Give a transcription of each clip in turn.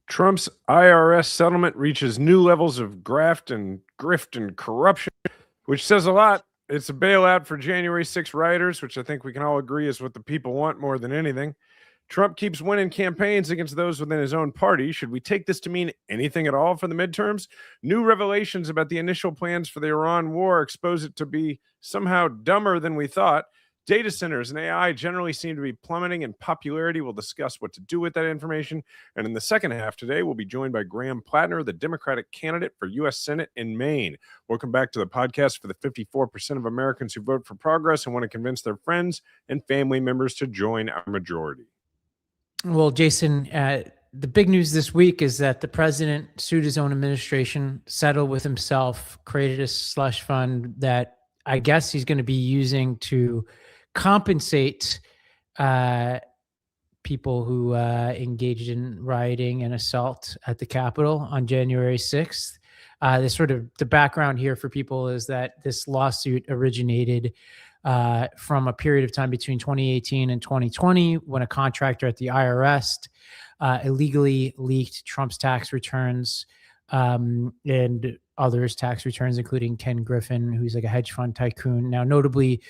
Trump's IRS settlement reaches new levels of graft and grift and corruption, which says a lot. It's a bailout for January 6 rioters, which I think we can all agree is what the people want more than anything. Trump keeps winning campaigns against those within his own party. Should we take this to mean anything at all for the midterms? New revelations about the initial plans for the Iran war expose it to be somehow dumber than we thought. Data centers and AI generally seem to be plummeting in popularity. We'll discuss what to do with that information. And in the second half today, we'll be joined by Graham Platner, the Democratic candidate for U.S. Senate in Maine. Welcome back to the podcast for the 54% of Americans who vote for progress and want to convince their friends and family members to join our majority. Well, Jason, the big news this week is that the president sued his own administration, settled with himself, created a slush fund that I guess he's going to be using to compensate people who engaged in rioting and assault at the Capitol on January 6th. The background here for people is that this lawsuit originated from a period of time between 2018 and 2020 when a contractor at the IRS illegally leaked Trump's tax returns and others' tax returns, including Ken Griffin, who's like a hedge fund tycoon. Now, notably,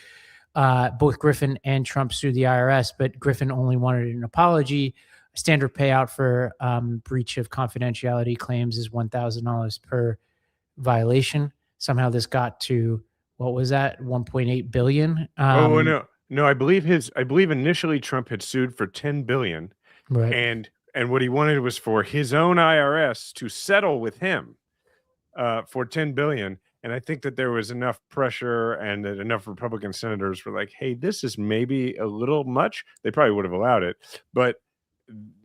both Griffin and Trump sued the IRS, but Griffin only wanted an apology. Standard payout for breach of confidentiality claims is $1,000 per violation. Somehow this got to, what was that, 1.8 billion? No, I believe initially Trump had sued for 10 billion, right? And what he wanted was for his own IRS to settle with him for 10 billion. And I think that there was enough pressure and that enough Republican senators were like, hey, this is maybe a little much. They probably would have allowed it. But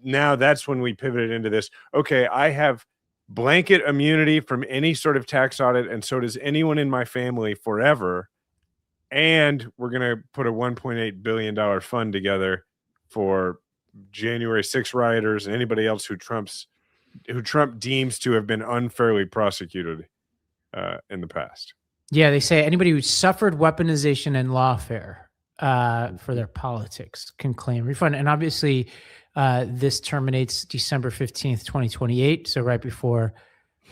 now that's when we pivoted into this. Okay, I have blanket immunity from any sort of tax audit, and so does anyone in my family forever. And we're going to put a $1.8 billion fund together for January 6 rioters and anybody else who Trump deems to have been unfairly prosecuted in the past. Yeah, they say anybody who suffered weaponization and lawfare for their politics can claim refund. And obviously, this terminates December 15th, 2028. So right before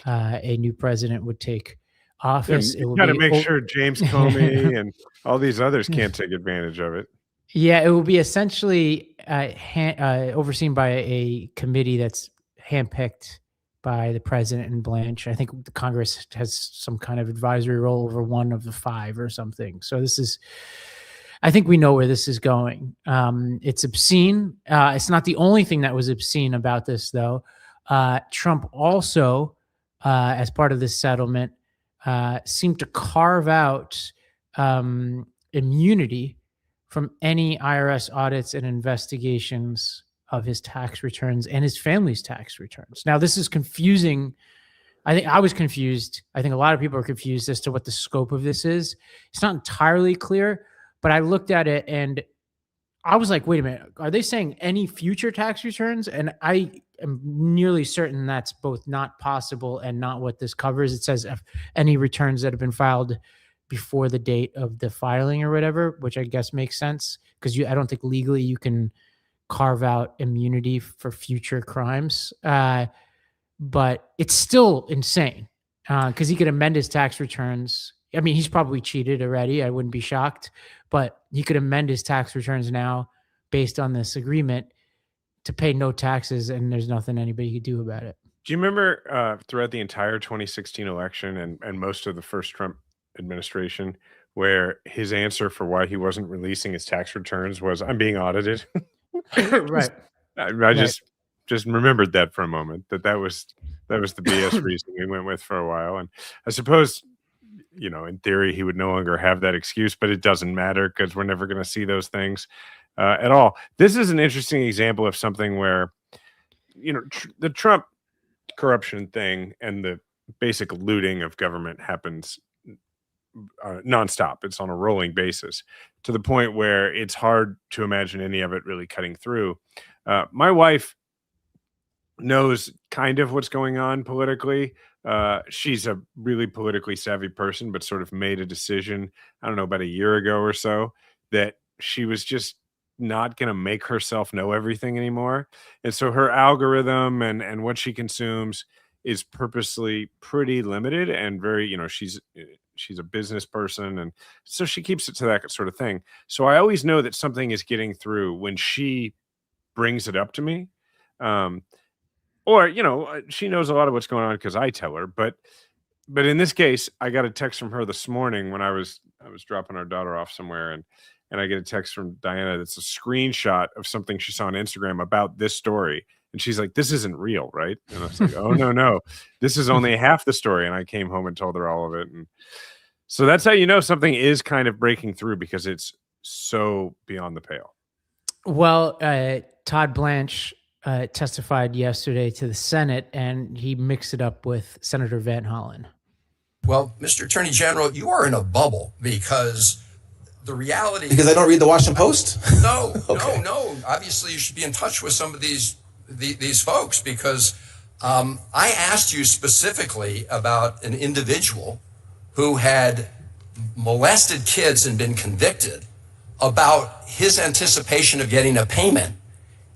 a new president would take office. You got to make sure James Comey and all these others can't take advantage of it. Yeah, it will be essentially overseen by a committee that's handpicked by the president and Blanche. I think the Congress has some kind of advisory role over one of the five or something. So I think we know where this is going. It's obscene. It's not the only thing that was obscene about this, though. Trump also, as part of this settlement, seemed to carve out immunity from any IRS audits and investigations of his tax returns and his family's tax returns. Now, this is confusing. I think I was confused. I think a lot of people are confused as to what the scope of this is. It's not entirely clear, but I looked at it and I was like, wait a minute, are they saying any future tax returns? And I am nearly certain that's both not possible and not what this covers. It says any returns that have been filed before the date of the filing or whatever, which I guess makes sense because I don't think legally you can carve out immunity for future crimes. But it's still insane because he could amend his tax returns. I mean, he's probably cheated already. I wouldn't be shocked, but he could amend his tax returns now based on this agreement to pay no taxes, and there's nothing anybody could do about it. Do you remember throughout the entire 2016 election and most of the first Trump administration where his answer for why he wasn't releasing his tax returns was, I'm being audited? Right. I just remembered that for a moment, that was the BS reason we went with for a while. And I suppose, in theory, he would no longer have that excuse, but it doesn't matter because we're never going to see those things at all. This is an interesting example of something where, the Trump corruption thing and the basic looting of government happens nonstop. It's on a rolling basis to the point where it's hard to imagine any of it really cutting through. My wife knows kind of what's going on politically. She's a really politically savvy person, but sort of made a decision, I don't know, about a year ago or so, that she was just not going to make herself know everything anymore. And so her algorithm and what she consumes is purposely pretty limited and very, she's a business person. And so she keeps it to that sort of thing. So I always know that something is getting through when she brings it up to me. Or, she knows a lot of what's going on because I tell her, but in this case, I got a text from her this morning when I was dropping our daughter off somewhere, and I get a text from Diana that's a screenshot of something she saw on Instagram about this story. And she's like, "This isn't real, right?" And I was like, "Oh, no. This is only half the story." And I came home and told her all of it. And so that's how you know something is kind of breaking through, because it's so beyond the pale. Well, Todd Blanche testified yesterday to the Senate, and he mixed it up with Senator Van Hollen. Well, Mr. Attorney General, you are in a bubble, because the reality... Because I don't read the Washington Post? No, Okay. no. Obviously, you should be in touch with some of these folks, because I asked you specifically about an individual who had molested kids and been convicted, about his anticipation of getting a payment.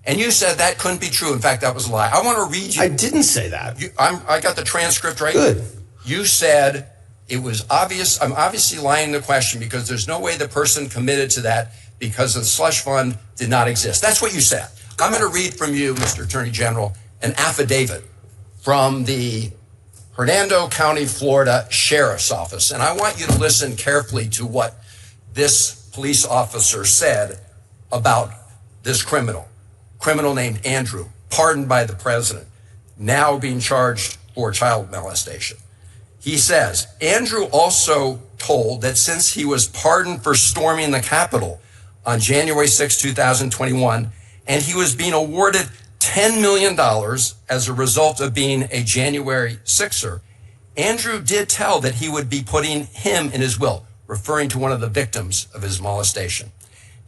And you said that couldn't be true. In fact, that was a lie. I want to read you. I didn't say that. I got the transcript right. Good. You said it was obvious. I'm obviously lying the question, because there's no way the person committed to that because the slush fund did not exist. That's what you said. I'm going to read from you, Mr. Attorney General, an affidavit from the Hernando County, Florida Sheriff's Office. And I want you to listen carefully to what this police officer said about this criminal named Andrew, pardoned by the president, now being charged for child molestation. He says, Andrew also told that since he was pardoned for storming the Capitol on January 6, 2021, and he was being awarded $10 million as a result of being a January 6er, Andrew did tell that he would be putting him in his will, referring to one of the victims of his molestation.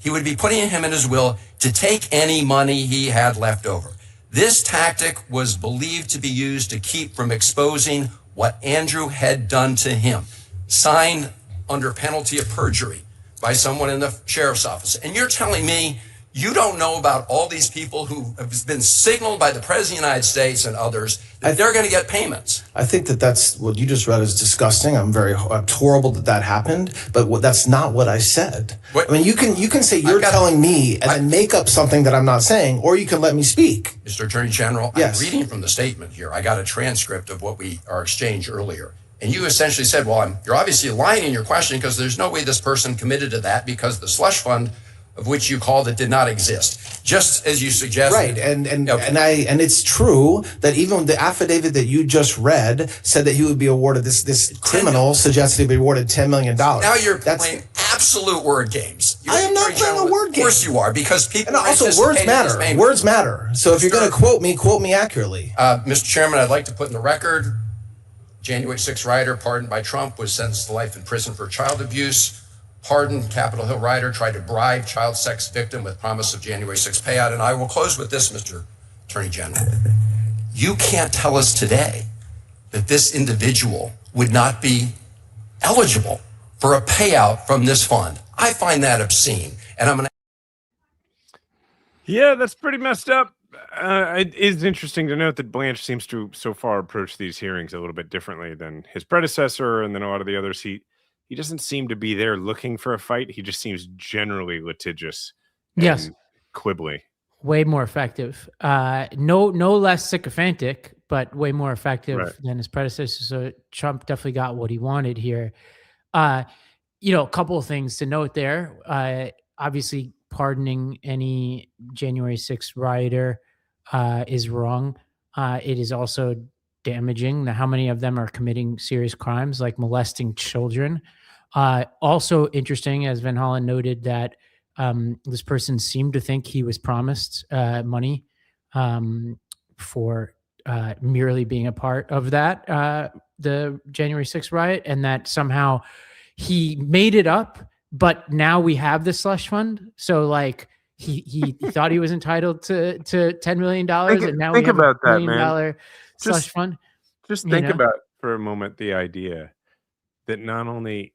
He would be putting him in his will to take any money he had left over. This tactic was believed to be used to keep from exposing what Andrew had done to him, signed under penalty of perjury by someone in the sheriff's office. And you're telling me you don't know about all these people who have been signaled by the President of the United States and others that they're going to get payments? I think that's what you just read is disgusting. It's horrible that happened, but that's not what I said. I mean, you can say you're telling me and then make up something that I'm not saying, or you can let me speak. Mr. Attorney General, yes. I'm reading from the statement here. I got a transcript of what our exchange earlier. And you essentially said, well, you're obviously lying in your question, because there's no way this person committed to that, because the slush fund of which you called it did not exist, just as you suggested. Right, and it's true that even the affidavit that you just read said that he would be awarded this criminal suggested he'd be awarded $10 million. Now you're playing absolute word games. I am not playing a word game. Of course you are, because people. And also, words matter. Words matter. So if you're going to quote me accurately. Mr. Chairman, I'd like to put in the record: January 6 rioter pardoned by Trump was sentenced to life in prison for child abuse. Pardoned Capitol Hill rioter tried to bribe child sex victim with promise of January 6 payout. And I will close with this, Mr. Attorney General. You can't tell us today that this individual would not be eligible for a payout from this fund. I find that obscene. And I'm going to... Yeah, that's pretty messed up. It is interesting to note that Blanche seems to so far approach these hearings a little bit differently than his predecessor and then a lot of the others. He doesn't seem to be there looking for a fight. He just seems generally litigious. Yes. Quibbly. Way more effective. No less sycophantic, but way more effective than his predecessor. So Trump definitely got what he wanted here. A couple of things to note there. Obviously, pardoning any January 6th rioter is wrong. It is also damaging. Now, how many of them are committing serious crimes like molesting children? Also interesting, as Van Hollen noted, that this person seemed to think he was promised money for merely being a part of that, the January 6th riot, and that somehow he made it up, but now we have the slush fund. So like he thought he was entitled to $10 million, and now we have about $1 million slush fund. Just think about for a moment the idea that not only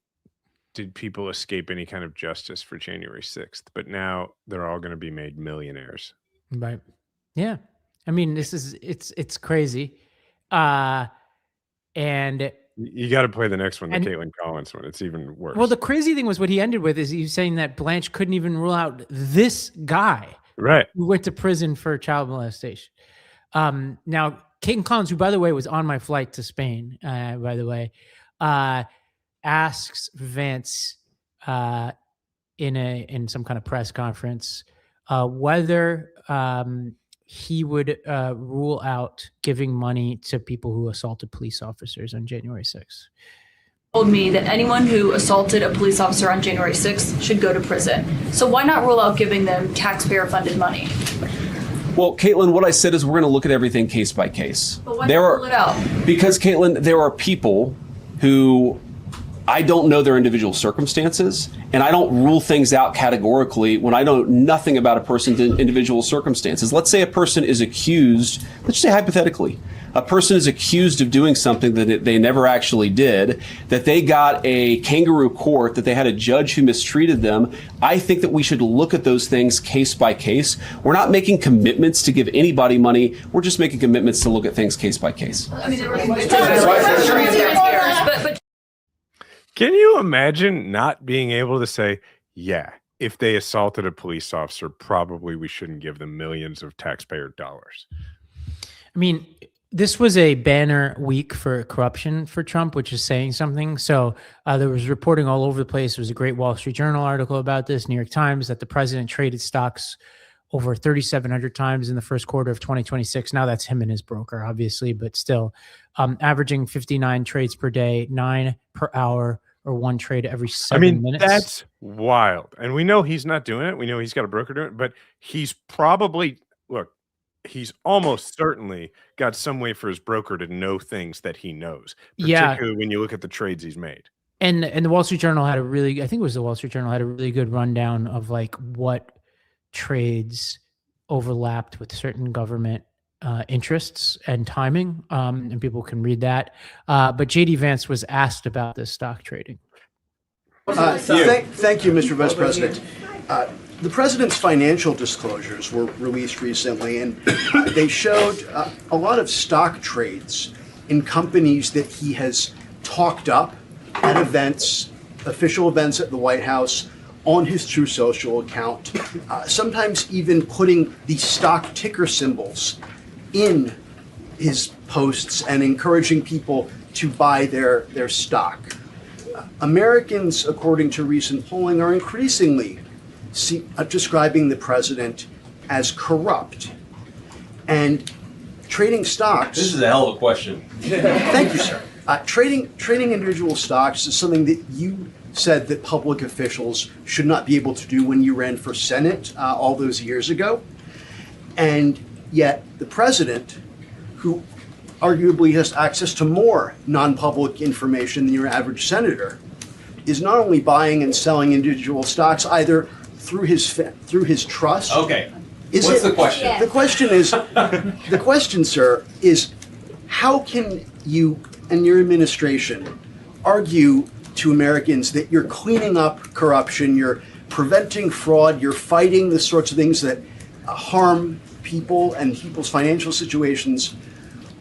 did people escape any kind of justice for January 6th, but now they're all going to be made millionaires. Right. Yeah. I mean, it's crazy. And you got to play the next one, the and- Caitlin Collins one. It's even worse. well, the crazy thing was what he ended with is he was saying that Blanche couldn't even rule out this guy right. who went to prison for child molestation. Now, Caitlin Collins, who, by the way, was on my flight to Spain, by the way, asks Vance in some kind of press conference whether he would rule out giving money to people who assaulted police officers on January 6th. Told me that anyone who assaulted a police officer on January 6th should go to prison. So why not rule out giving them taxpayer-funded money? Well, Caitlin, what I said is we're going to look at everything case by case. But why not rule it out? Because, Caitlin, there are people who I don't know their individual circumstances, and I don't rule things out categorically when I know nothing about a person's individual circumstances. Let's say a person is accused, let's say hypothetically, a person is accused of doing something that they never actually did, that they got a kangaroo court, that they had a judge who mistreated them. I think that we should look at those things case by case. We're not making commitments to give anybody money. We're just making commitments to look at things case by case. I mean, but Can you imagine not being able to say, yeah, if they assaulted a police officer, probably we shouldn't give them millions of taxpayer dollars? I mean, this was a banner week for corruption for Trump, which is saying something. So there was reporting all over the place. There was a great Wall Street Journal article about this, New York Times, that the president traded stocks over 3,700 times in the first quarter of 2026. Now that's him and his broker, obviously, but still averaging 59 trades per day, 9 per hour, or 1 trade every 7 minutes. That's wild. And we know he's not doing it. We know he's got a broker doing it, but he's probably, look, he's almost certainly got some way for his broker to know things that he knows, particularly when you look at the trades he's made. And the Wall Street Journal had I think it was the Wall Street Journal had a really good rundown of like what trades overlapped with certain government interests and timing, and people can read that. But JD Vance was asked about this stock trading. Thank you, Mr. Vice President. The president's financial disclosures were released recently, and they showed a lot of stock trades in companies that he has talked up at events, official events at the White House, on his True Social account, sometimes even putting the stock ticker symbols in his posts and encouraging people to buy their stock. Americans, according to recent polling, are increasingly describing the president as corrupt. And trading stocks... This is a hell of a question. Thank you, sir. Trading individual stocks is something that you said that public officials should not be able to do when you ran for Senate all those years ago. And yet the president, who arguably has access to more non-public information than your average senator, is not only buying and selling individual stocks either through his trust. Okay. What's the question? The question is, the question, sir, is how can you and your administration argue to Americans that you're cleaning up corruption, you're preventing fraud, you're fighting the sorts of things that harm people and people's financial situations,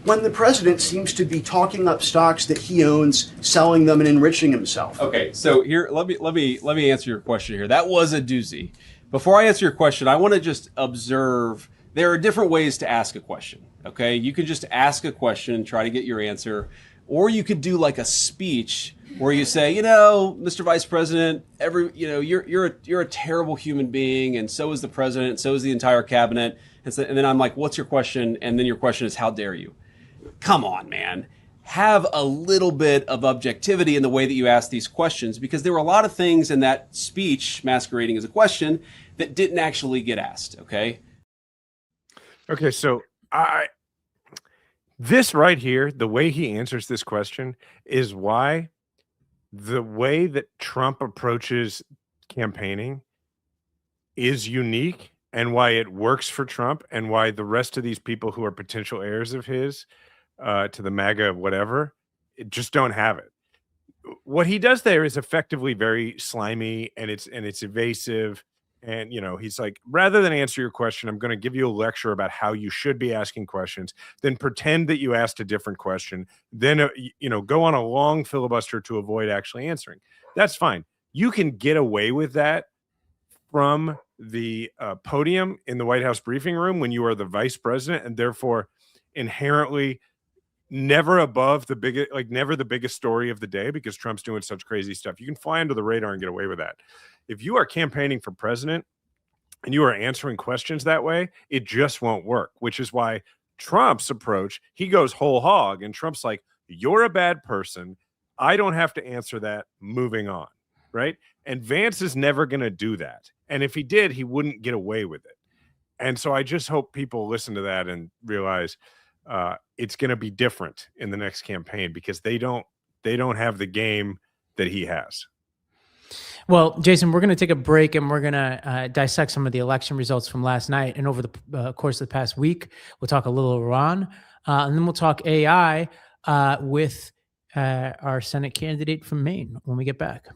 when the president seems to be talking up stocks that he owns, selling them, and enriching himself? Okay, so here, let me answer your question here. That was a doozy. Before I answer your question, I want to just observe there are different ways to ask a question. Okay, you can just ask a question and try to get your answer, or you could do like a speech where you say, Mr. Vice President, you're a terrible human being, and so is the president, and so is the entire cabinet. And then I'm like, what's your question? And then your question is, how dare you? Come on, man. Have a little bit of objectivity in the way that you ask these questions, because there were a lot of things in that speech masquerading as a question that didn't actually get asked, okay? Okay, so this right here, the way he answers this question is why the way that Trump approaches campaigning is unique, and why it works for Trump, and why the rest of these people who are potential heirs of his to the MAGA whatever, just don't have it. what he does there is effectively very slimy, and it's evasive. And, he's like, rather than answer your question, I'm going to give you a lecture about how you should be asking questions, then pretend that you asked a different question, then, go on a long filibuster to avoid actually answering. That's fine. You can get away with that from the podium in the White House briefing room when you are the vice president, and therefore inherently never above the biggest, never the biggest story of the day, because Trump's doing such crazy stuff. You can fly under the radar and get away with that. If you are campaigning for president and you are answering questions that way, it just won't work, which is why Trump's approach, he goes whole hog, and Trump's like, you're a bad person. I don't have to answer that. Moving on. Right. And Vance is never going to do that. And if he did, he wouldn't get away with it. And so I just hope people listen to that and realize it's going to be different in the next campaign, because they don't have the game that he has. Well, Jason, we're going to take a break, and we're going to dissect some of the election results from last night. And over the course of the past week, we'll talk a little Iran, and then we'll talk AI with our Senate candidate from Maine when we get back.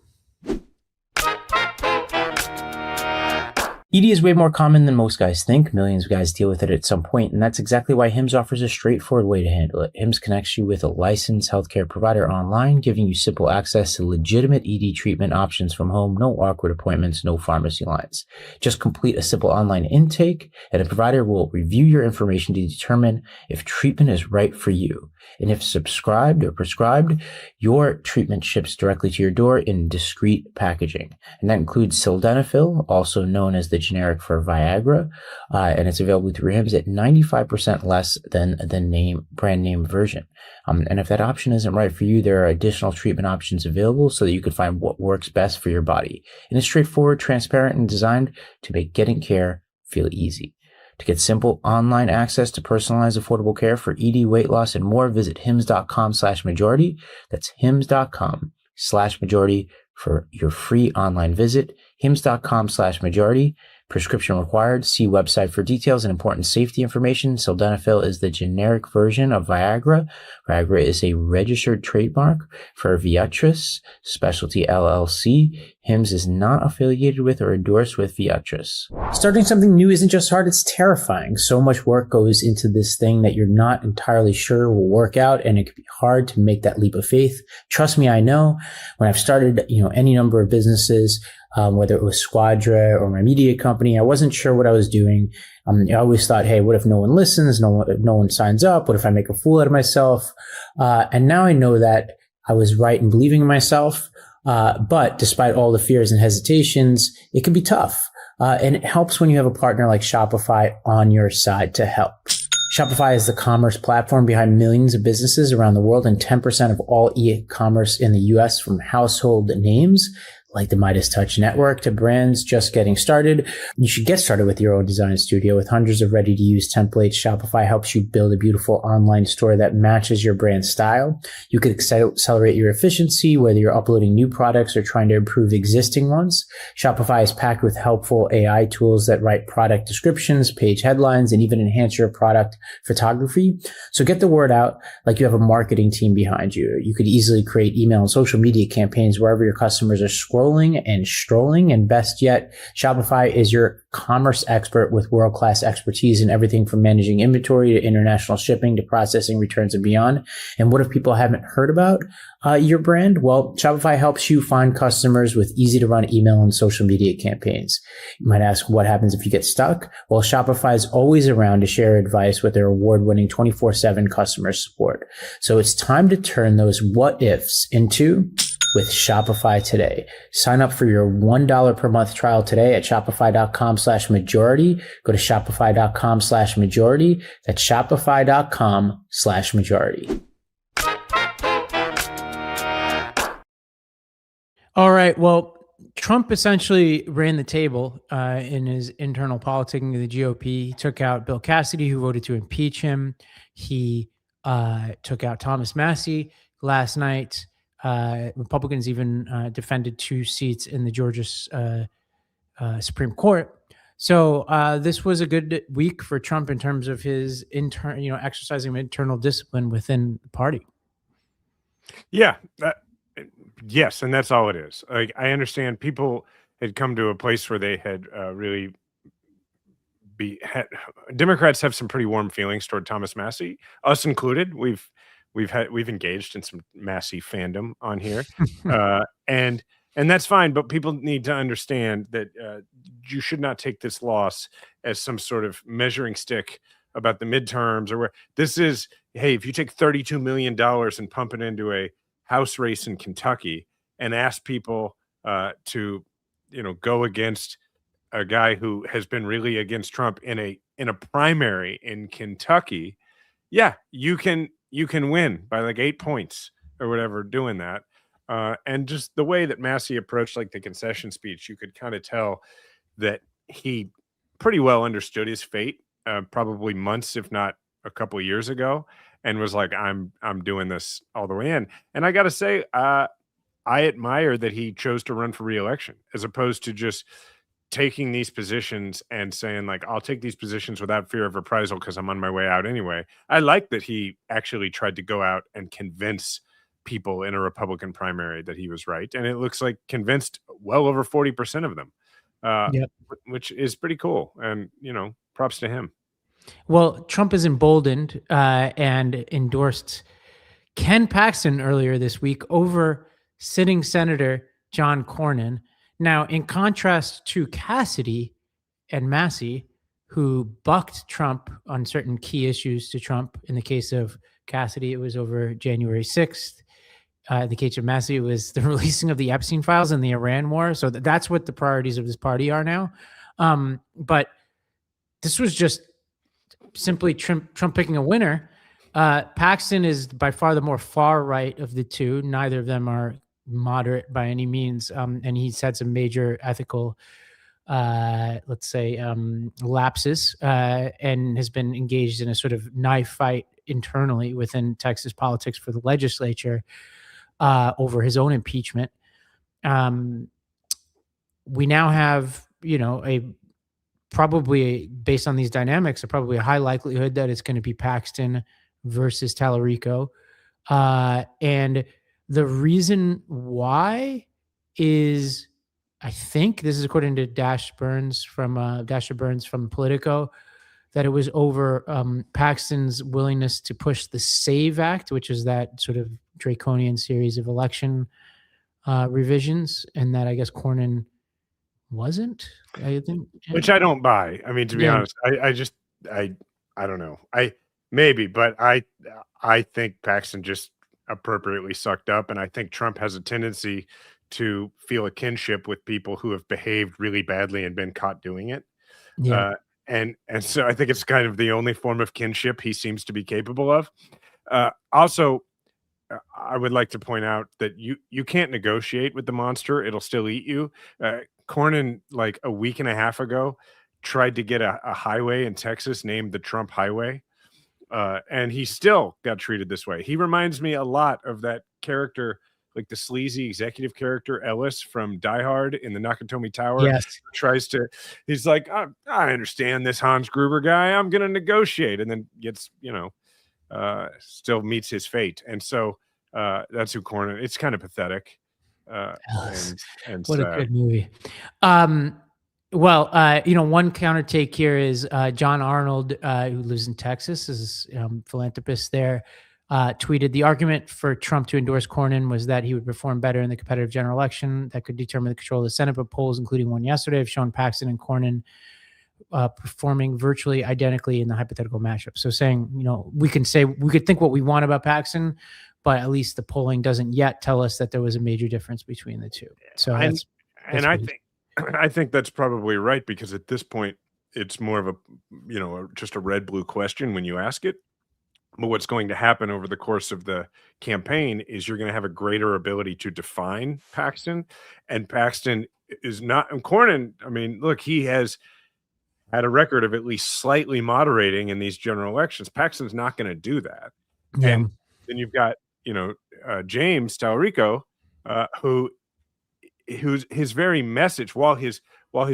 ED is way more common than most guys think. Millions of guys deal with it at some point, and that's exactly why HIMSS offers a straightforward way to handle it. HIMSS connects you with a licensed healthcare provider online, giving you simple access to legitimate ED treatment options from home, no awkward appointments, no pharmacy lines. Just complete a simple online intake, and a provider will review your information to determine if treatment is right for you. And if subscribed or prescribed, your treatment ships directly to your door in discreet packaging. And that includes sildenafil, also known as the generic for Viagra, and it's available through HIMSS at 95% less than the brand name version. And if that option isn't right for you, there are additional treatment options available so that you can find what works best for your body. And it's straightforward, transparent, and designed to make getting care feel easy. To get simple online access to personalized affordable care for ED, weight loss, and more, visit hims.com/majority. That's hims.com/majority for your free online visit. hims.com/majority. Prescription required. See website for details and important safety information. Sildenafil is the generic version of Viagra. Viagra is a registered trademark for Viatris Specialty LLC. HIMSS is not affiliated with or endorsed with Viatris. Starting something new isn't just hard, it's terrifying. So much work goes into this thing that you're not entirely sure will work out, and it can be hard to make that leap of faith. Trust me, I know. When I've started, any number of businesses, whether it was Squadra or my media company, I wasn't sure what I was doing. I always thought, hey, what if no one listens? No one signs up? What if I make a fool out of myself? And now I know that I was right in believing in myself. But despite all the fears and hesitations, it can be tough. And it helps when you have a partner like Shopify on your side to help. Shopify is the commerce platform behind millions of businesses around the world, and 10% of all e-commerce in the US, from household names like the Midas Touch Network to brands just getting started. You should get started with your own design studio. With hundreds of ready-to-use templates, Shopify helps you build a beautiful online store that matches your brand style. You could accelerate your efficiency, whether you're uploading new products or trying to improve existing ones. Shopify is packed with helpful AI tools that write product descriptions, page headlines, and even enhance your product photography. So get the word out like you have a marketing team behind you. You could easily create email and social media campaigns wherever your customers are scrolling and strolling. And best yet, Shopify is your commerce expert with world-class expertise in everything from managing inventory to international shipping to processing returns and beyond. And what if people haven't heard about your brand? Well, Shopify helps you find customers with easy-to-run email and social media campaigns. You might ask, what happens if you get stuck? Well, Shopify is always around to share advice with their award-winning 24/7 customer support. So it's time to turn those what-ifs into with Shopify today. Sign up for your $1 per month trial today at shopify.com/majority. Go to shopify.com/majority. That's shopify.com/majority. All right. Well, Trump essentially ran the table in his internal politicking of the GOP. He took out Bill Cassidy, who voted to impeach him. He took out Thomas Massie last night. Republicans even defended 2 seats in the Georgia Supreme Court. So this was a good week for Trump in terms of his exercising internal discipline within the party. Yeah, Yes, and that's all it is. Like, I understand people had come to a place where they had really Democrats have some pretty warm feelings toward Thomas Massey, us included. We've engaged in some Massey fandom on here, and that's fine. But people need to understand that you should not take this loss as some sort of measuring stick about the midterms or where this is. Hey, if you take $32 million and pump it into a House race in Kentucky and ask people to, go against a guy who has been really against Trump in a primary in Kentucky, yeah, you can win by like 8 points or whatever doing that. And just the way that Massey approached like the concession speech, you could kind of tell that he pretty well understood his fate, probably months, if not a couple of years ago, and was like, I'm doing this all the way in. And I got to say, I admire that he chose to run for re-election as opposed to just taking these positions and saying like, I'll take these positions without fear of reprisal because I'm on my way out anyway. I like that he actually tried to go out and convince people in a Republican primary that he was right. And it looks like convinced well over 40% of them, which is pretty cool. And, props to him. Well, Trump is emboldened and endorsed Ken Paxton earlier this week over sitting Senator John Cornyn. Now, in contrast to Cassidy and Massey, who bucked Trump on certain key issues to Trump. In the case of Cassidy, it was over January 6th. In the case of Massey, it was the releasing of the Epstein files and the Iran war. So that's what the priorities of this party are now. But this was just simply Trump picking a winner. Paxton is by far the more far right of the two. Neither of them are moderate by any means. And he's had some major ethical, lapses and has been engaged in a sort of knife fight internally within Texas politics for the legislature over his own impeachment. We now have, probably based on these dynamics, probably a high likelihood that it's going to be Paxton versus Tallarico. And the reason why is, I think this is according to Dasha Burns from Politico, that it was over Paxton's willingness to push the SAVE Act, which is that sort of draconian series of election revisions, and that I guess Cornyn wasn't. I think, which I don't buy. I mean, to be honest, I don't know. But I think Paxton just appropriately sucked up, and I think Trump has a tendency to feel a kinship with people who have behaved really badly and been caught doing it. And so I think it's kind of the only form of kinship he seems to be capable of. Also, I would like to point out that you can't negotiate with the monster. It'll still eat you. Cornyn, like a week and a half ago, tried to get a highway in Texas named the Trump Highway. And he still got treated this way. He reminds me a lot of that character, like the sleazy executive character Ellis from Die Hard in the Nakatomi Tower. Yes. He's like, I understand this Hans Gruber guy. I'm going to negotiate. And then gets, still meets his fate. And so that's who Cornyn, it's kind of pathetic. And what a good movie. One counter take here is John Arnold, who lives in Texas, is a philanthropist there, tweeted the argument for Trump to endorse Cornyn was that he would perform better in the competitive general election that could determine the control of the Senate. But polls, including one yesterday, have shown Paxton and Cornyn performing virtually identically in the hypothetical matchup. So saying, we could think what we want about Paxton, but at least the polling doesn't yet tell us that there was a major difference between the two. So I think that's probably right, because at this point it's more of a, just a red-blue question when you ask it. But what's going to happen over the course of the campaign is you're going to have a greater ability to define Paxton, and Paxton is not. And Cornyn, I mean, look, he has had a record of at least slightly moderating in these general elections. Paxton's not going to do that. Yeah. And then you've got, James Tallarico, who's his very message, while his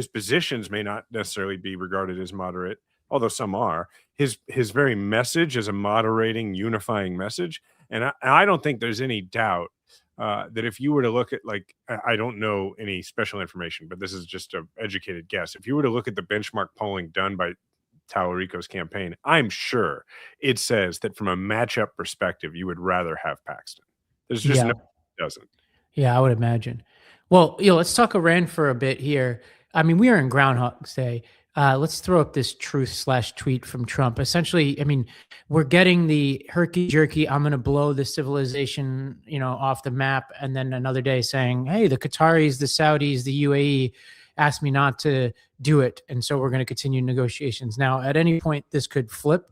positions may not necessarily be regarded as moderate, although some are, his very message is a moderating, unifying message. And I don't think there's any doubt that if you were to look at, like, I don't know any special information, but this is just an educated guess. If you were to look at the benchmark polling done by Tallarico's campaign, I'm sure it says that from a matchup perspective, you would rather have Paxton. There's just no, it doesn't. Yeah, I would imagine. Well, let's talk Iran for a bit here. I mean, we are in Groundhog's Day. Let's throw up this truth/tweet from Trump. Essentially, I mean, we're getting the herky-jerky, I'm going to blow the civilization, off the map. And then another day saying, hey, the Qataris, the Saudis, the UAE asked me not to do it. And so we're going to continue negotiations. Now, at any point, this could flip.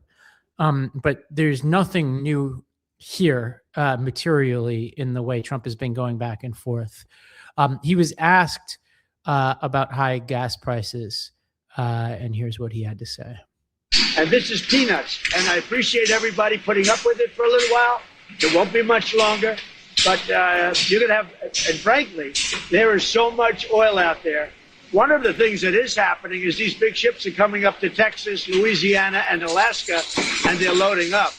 But there's nothing new here materially in the way Trump has been going back and forth. He was asked about high gas prices. And here's what he had to say. And this is peanuts. And I appreciate everybody putting up with it for a little while. It won't be much longer. But you're going to have, and frankly, there is so much oil out there. One of the things that is happening is these big ships are coming up to Texas, Louisiana, and Alaska, and they're loading up.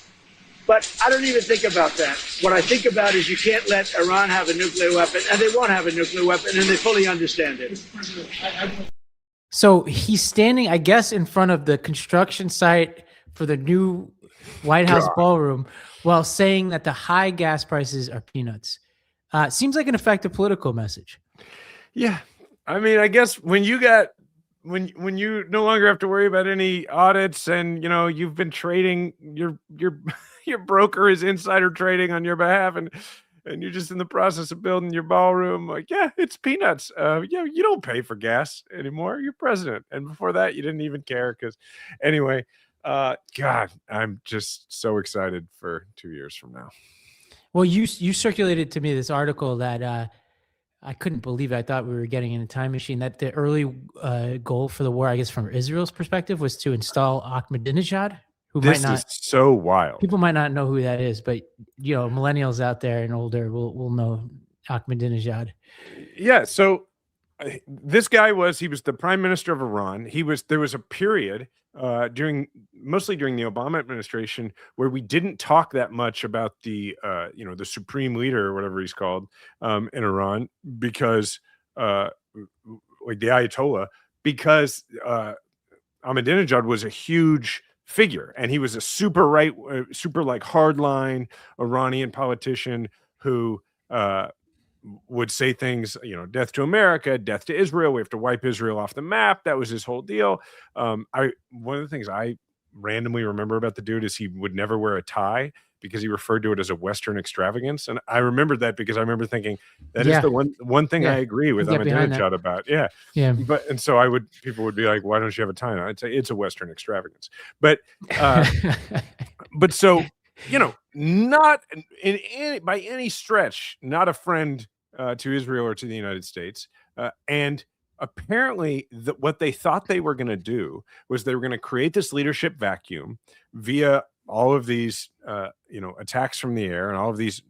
But I don't even think about that. What I think about is you can't let Iran have a nuclear weapon, and they won't have a nuclear weapon, and they fully understand it. So he's standing, I guess, in front of the construction site for the new White House ballroom while saying that the high gas prices are peanuts. Seems like an effective political message. Yeah. I mean, I guess when you no longer have to worry about any audits and, you've been trading, your broker is insider trading on your behalf and you're just in the process of building your ballroom. Like, yeah, it's peanuts. You don't pay for gas anymore. You're president. And before that, you didn't even care anyway, God, I'm just so excited for 2 years from now. Well, you circulated to me this article that I couldn't believe it. I thought we were getting in a time machine, that the early goal for the war, I guess from Israel's perspective, was to install Ahmadinejad. This is so wild. People might not know who that is, but millennials out there and older will know Ahmadinejad. Yeah. So this guy he was the prime minister of Iran. There was a period mostly during the Obama administration where we didn't talk that much about the supreme leader or whatever he's called in Iran because like the Ayatollah, because Ahmadinejad was a huge figure, and he was a super hardline Iranian politician who would say things, death to America, death to Israel. We have to wipe Israel off the map. That was his whole deal. One of the things I randomly remember about the dude is he would never wear a tie because he referred to it as a Western extravagance. And I remembered that because I remember thinking that is the one thing I agree with Ahmadinejad about. Yeah. Yeah. And so people would be like, why don't you have a tie on? I'd say it's a Western extravagance. But, but so, not by any stretch, not a friend to Israel or to the United States. And apparently what they thought they were going to do was they were going to create this leadership vacuum via all of these, attacks from the air and all of these,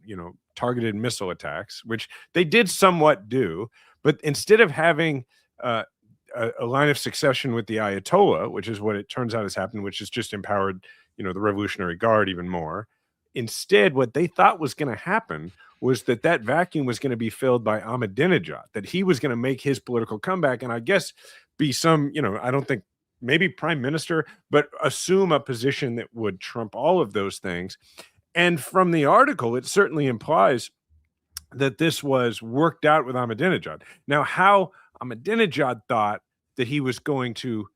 targeted missile attacks, which they did somewhat do. But instead of having a line of succession with the Ayatollah, which is what it turns out has happened, which has just empowered, the Revolutionary Guard even more. Instead, what they thought was going to happen was that vacuum was going to be filled by Ahmadinejad, that he was going to make his political comeback and I guess be some, I don't think maybe prime minister, but assume a position that would trump all of those things. And from the article, it certainly implies that this was worked out with Ahmadinejad. Now, how Ahmadinejad thought that he was going to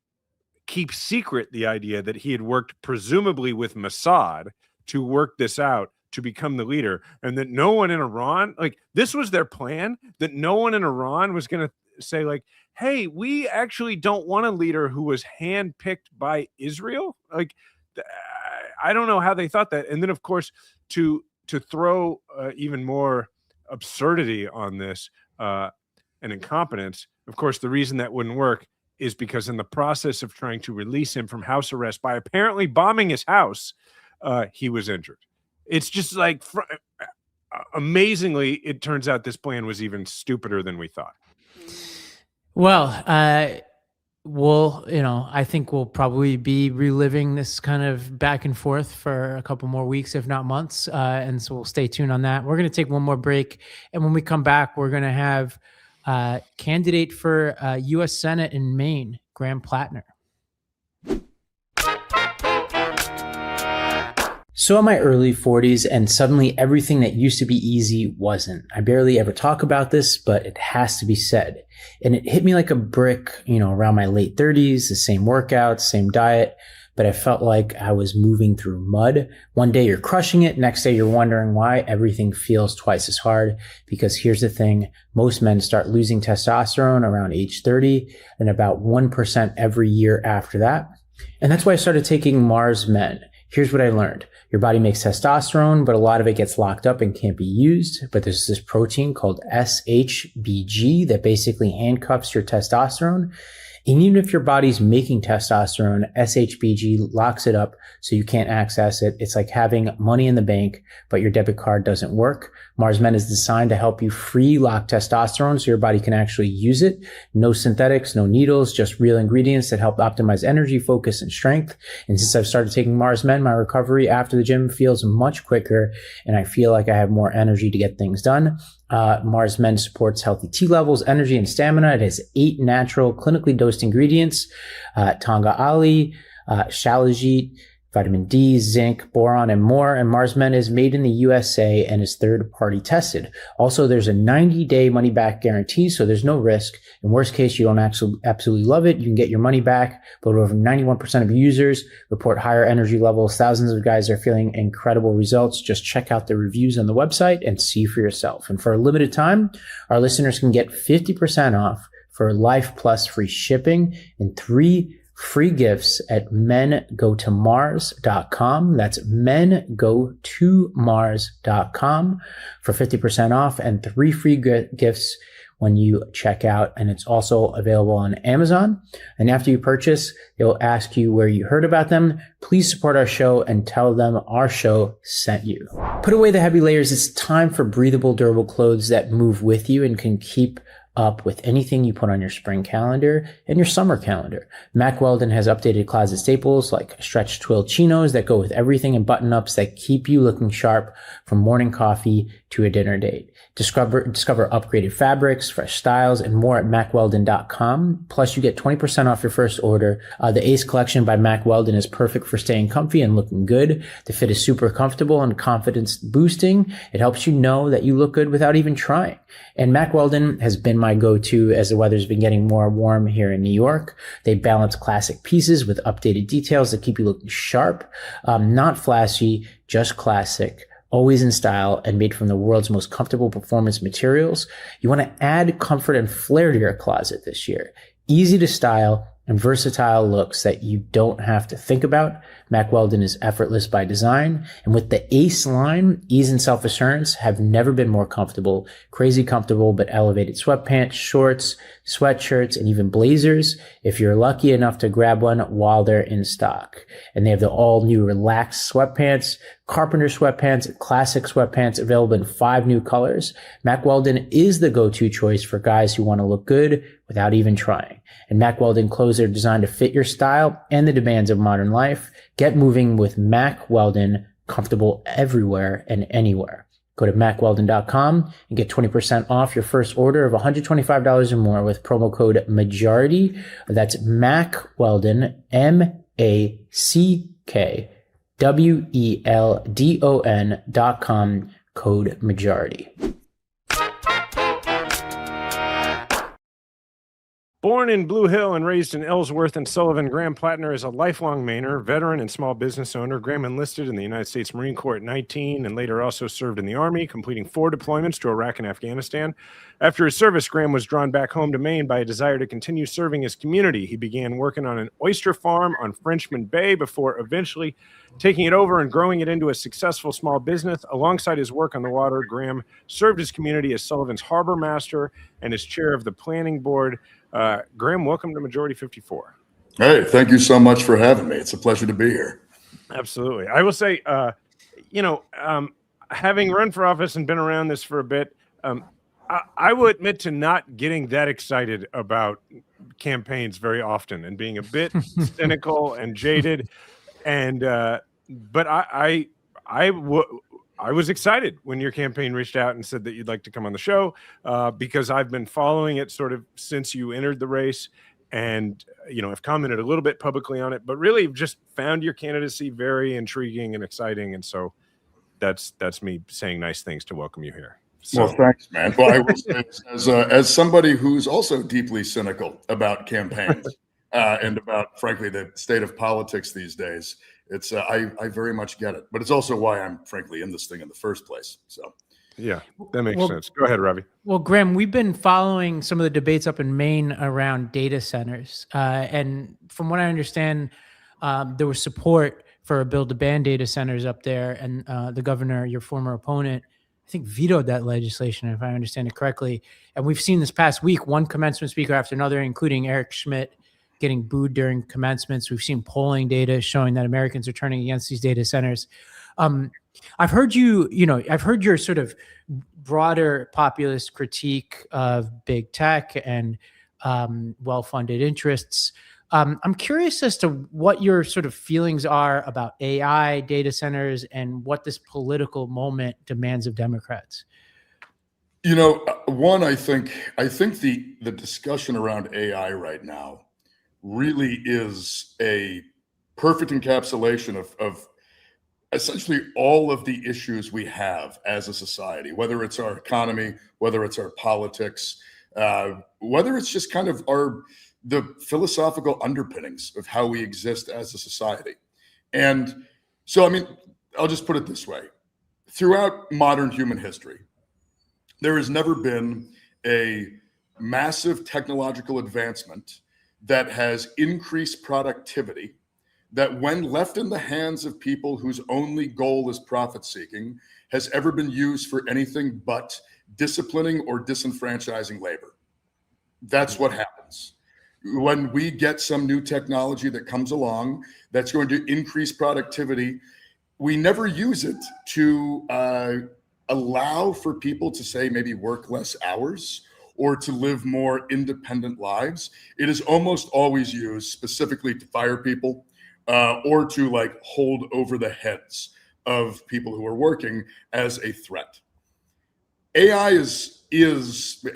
keep secret the idea that he had worked presumably with Mossad to work this out to become the leader, and that no one in Iran, like this was their plan, that no one in Iran was going to say like, hey, we actually don't want a leader who was handpicked by Israel. Like, I don't know how they thought that. And then of course, to throw even more absurdity on this and incompetence, of course, the reason that wouldn't work is because in the process of trying to release him from house arrest by apparently bombing his house, he was injured. It's just like, amazingly, it turns out this plan was even stupider than we thought. Well, we'll, I think we'll probably be reliving this kind of back and forth for a couple more weeks, if not months. And so we'll stay tuned on that. We're going to take one more break. And when we come back, we're going to have candidate for U.S. Senate in Maine, Graham Platner. So in my early 40s, and suddenly everything that used to be easy wasn't. I barely ever talk about this, but it has to be said. And it hit me like a brick, around my late 30s, the same workouts, same diet, but I felt like I was moving through mud. One day you're crushing it, next day you're wondering why everything feels twice as hard. Because here's the thing, most men start losing testosterone around age 30 and about 1% every year after that. And that's why I started taking Mars Men. Here's what I learned. Your body makes testosterone, but a lot of it gets locked up and can't be used. But there's this protein called SHBG that basically handcuffs your testosterone. And even if your body's making testosterone, SHBG locks it up so you can't access it. It's like having money in the bank, but your debit card doesn't work. Mars Men is designed to help you free lock testosterone so your body can actually use it. No synthetics, no needles, just real ingredients that help optimize energy, focus, and strength. And since I've started taking Mars Men, my recovery after the gym feels much quicker, and I feel like I have more energy to get things done. Mars Men supports healthy T levels, energy, and stamina. It has 8 natural, clinically dosed ingredients, Tonga Ali, Shilajit, vitamin D, zinc, boron, and more. And Mars Men is made in the USA and is third-party tested. Also, there's a 90-day money-back guarantee, so there's no risk. In worst case, you don't absolutely love it, you can get your money back. But over 91% of users report higher energy levels. Thousands of guys are feeling incredible results. Just check out the reviews on the website and see for yourself. And for a limited time, our listeners can get 50% off for life plus free shipping and 3 free gifts at mengotomars.com. That's mengotomars.com for 50% off and 3 free gifts when you check out. And it's also available on Amazon. And after you purchase, they'll ask you where you heard about them. Please support our show and tell them our show sent you. Put away the heavy layers. It's time for breathable, durable clothes that move with you and can keep up with anything you put on your spring calendar and your summer calendar. Mack Weldon has updated closet staples like stretch twill chinos that go with everything and button-ups that keep you looking sharp from morning coffee to a dinner date. Discover upgraded fabrics, fresh styles, and more at MackWeldon.com. Plus, you get 20% off your first order. The Ace collection by Mack Weldon is perfect for staying comfy and looking good. The fit is super comfortable and confidence boosting. It helps you know that you look good without even trying. And Mack Weldon has been my go-to as the weather's been getting more warm here in New York. They balance classic pieces with updated details that keep you looking sharp. Not flashy, just classic. Always in style and made from the world's most comfortable performance materials. You want to add comfort and flair to your closet this year. Easy to style and versatile looks that you don't have to think about. Mack Weldon is effortless by design. And with the Ace line, ease and self-assurance have never been more comfortable. Crazy comfortable, but elevated sweatpants, shorts, sweatshirts, and even blazers if you're lucky enough to grab one while they're in stock. And they have the all-new relaxed sweatpants, carpenter sweatpants, classic sweatpants available in 5 new colors. Mack Weldon is the go-to choice for guys who want to look good without even trying. And Mack Weldon clothes are designed to fit your style and the demands of modern life. Get moving with Mack Weldon, comfortable everywhere and anywhere. Go to MackWeldon.com and get 20% off your first order of $125 or more with promo code MAJORITY. That's Mack Weldon, MackWeldon.com, code MAJORITY. Born in Blue Hill and raised in Ellsworth and Sullivan, Graham Platner is a lifelong Mainer, veteran and small business owner. Graham enlisted in the United States Marine Corps at 19 and later also served in the Army, completing 4 deployments to Iraq and Afghanistan. After his service, Graham was drawn back home to Maine by a desire to continue serving his community. He began working on an oyster farm on Frenchman Bay before eventually taking it over and growing it into a successful small business. Alongside his work on the water, Graham served his community as Sullivan's harbor master and as chair of the planning board. Graham, welcome to Majority 54. Hey, thank you so much for having me. It's a pleasure to be here. Absolutely. I will say, having run for office and been around this for a bit, I will admit to not getting that excited about campaigns very often and being a bit cynical and jaded. And but I was excited when your campaign reached out and said that you'd like to come on the show because I've been following it sort of since you entered the race, and I've commented a little bit publicly on it, but really just found your candidacy very intriguing and exciting, and so that's me saying nice things to welcome you here. So. Well, thanks, man. Well, I will say, as somebody who's also deeply cynical about campaigns and about, frankly, the state of politics these days, it's I very much get it. But it's also why I'm, frankly, in this thing in the first place. So, yeah, that makes sense. Go ahead, Ravi. Well, Graham, we've been following some of the debates up in Maine around data centers, and from what I understand, there was support for a bill to ban data centers up there, and the governor, your former opponent, I think vetoed that legislation, if I understand it correctly. And we've seen this past week, one commencement speaker after another, including Eric Schmidt, getting booed during commencements. We've seen polling data showing that Americans are turning against these data centers. I've heard I've heard your sort of broader populist critique of big tech and well-funded interests. I'm curious as to what your sort of feelings are about AI, data centers, and what this political moment demands of Democrats. One, I think the discussion around AI right now really is a perfect encapsulation of essentially all of the issues we have as a society, whether it's our economy, whether it's our politics, whether it's just kind of the philosophical underpinnings of how we exist as a society. And so, I'll just put it this way. Throughout modern human history, there has never been a massive technological advancement that has increased productivity, that when left in the hands of people whose only goal is profit seeking, has ever been used for anything but disciplining or disenfranchising labor. That's what happens. When we get some new technology that comes along that's going to increase productivity, we never use it to allow for people to say maybe work less hours or to live more independent lives. It is almost always used specifically to fire people or to hold over the heads of people who are working as a threat. AI is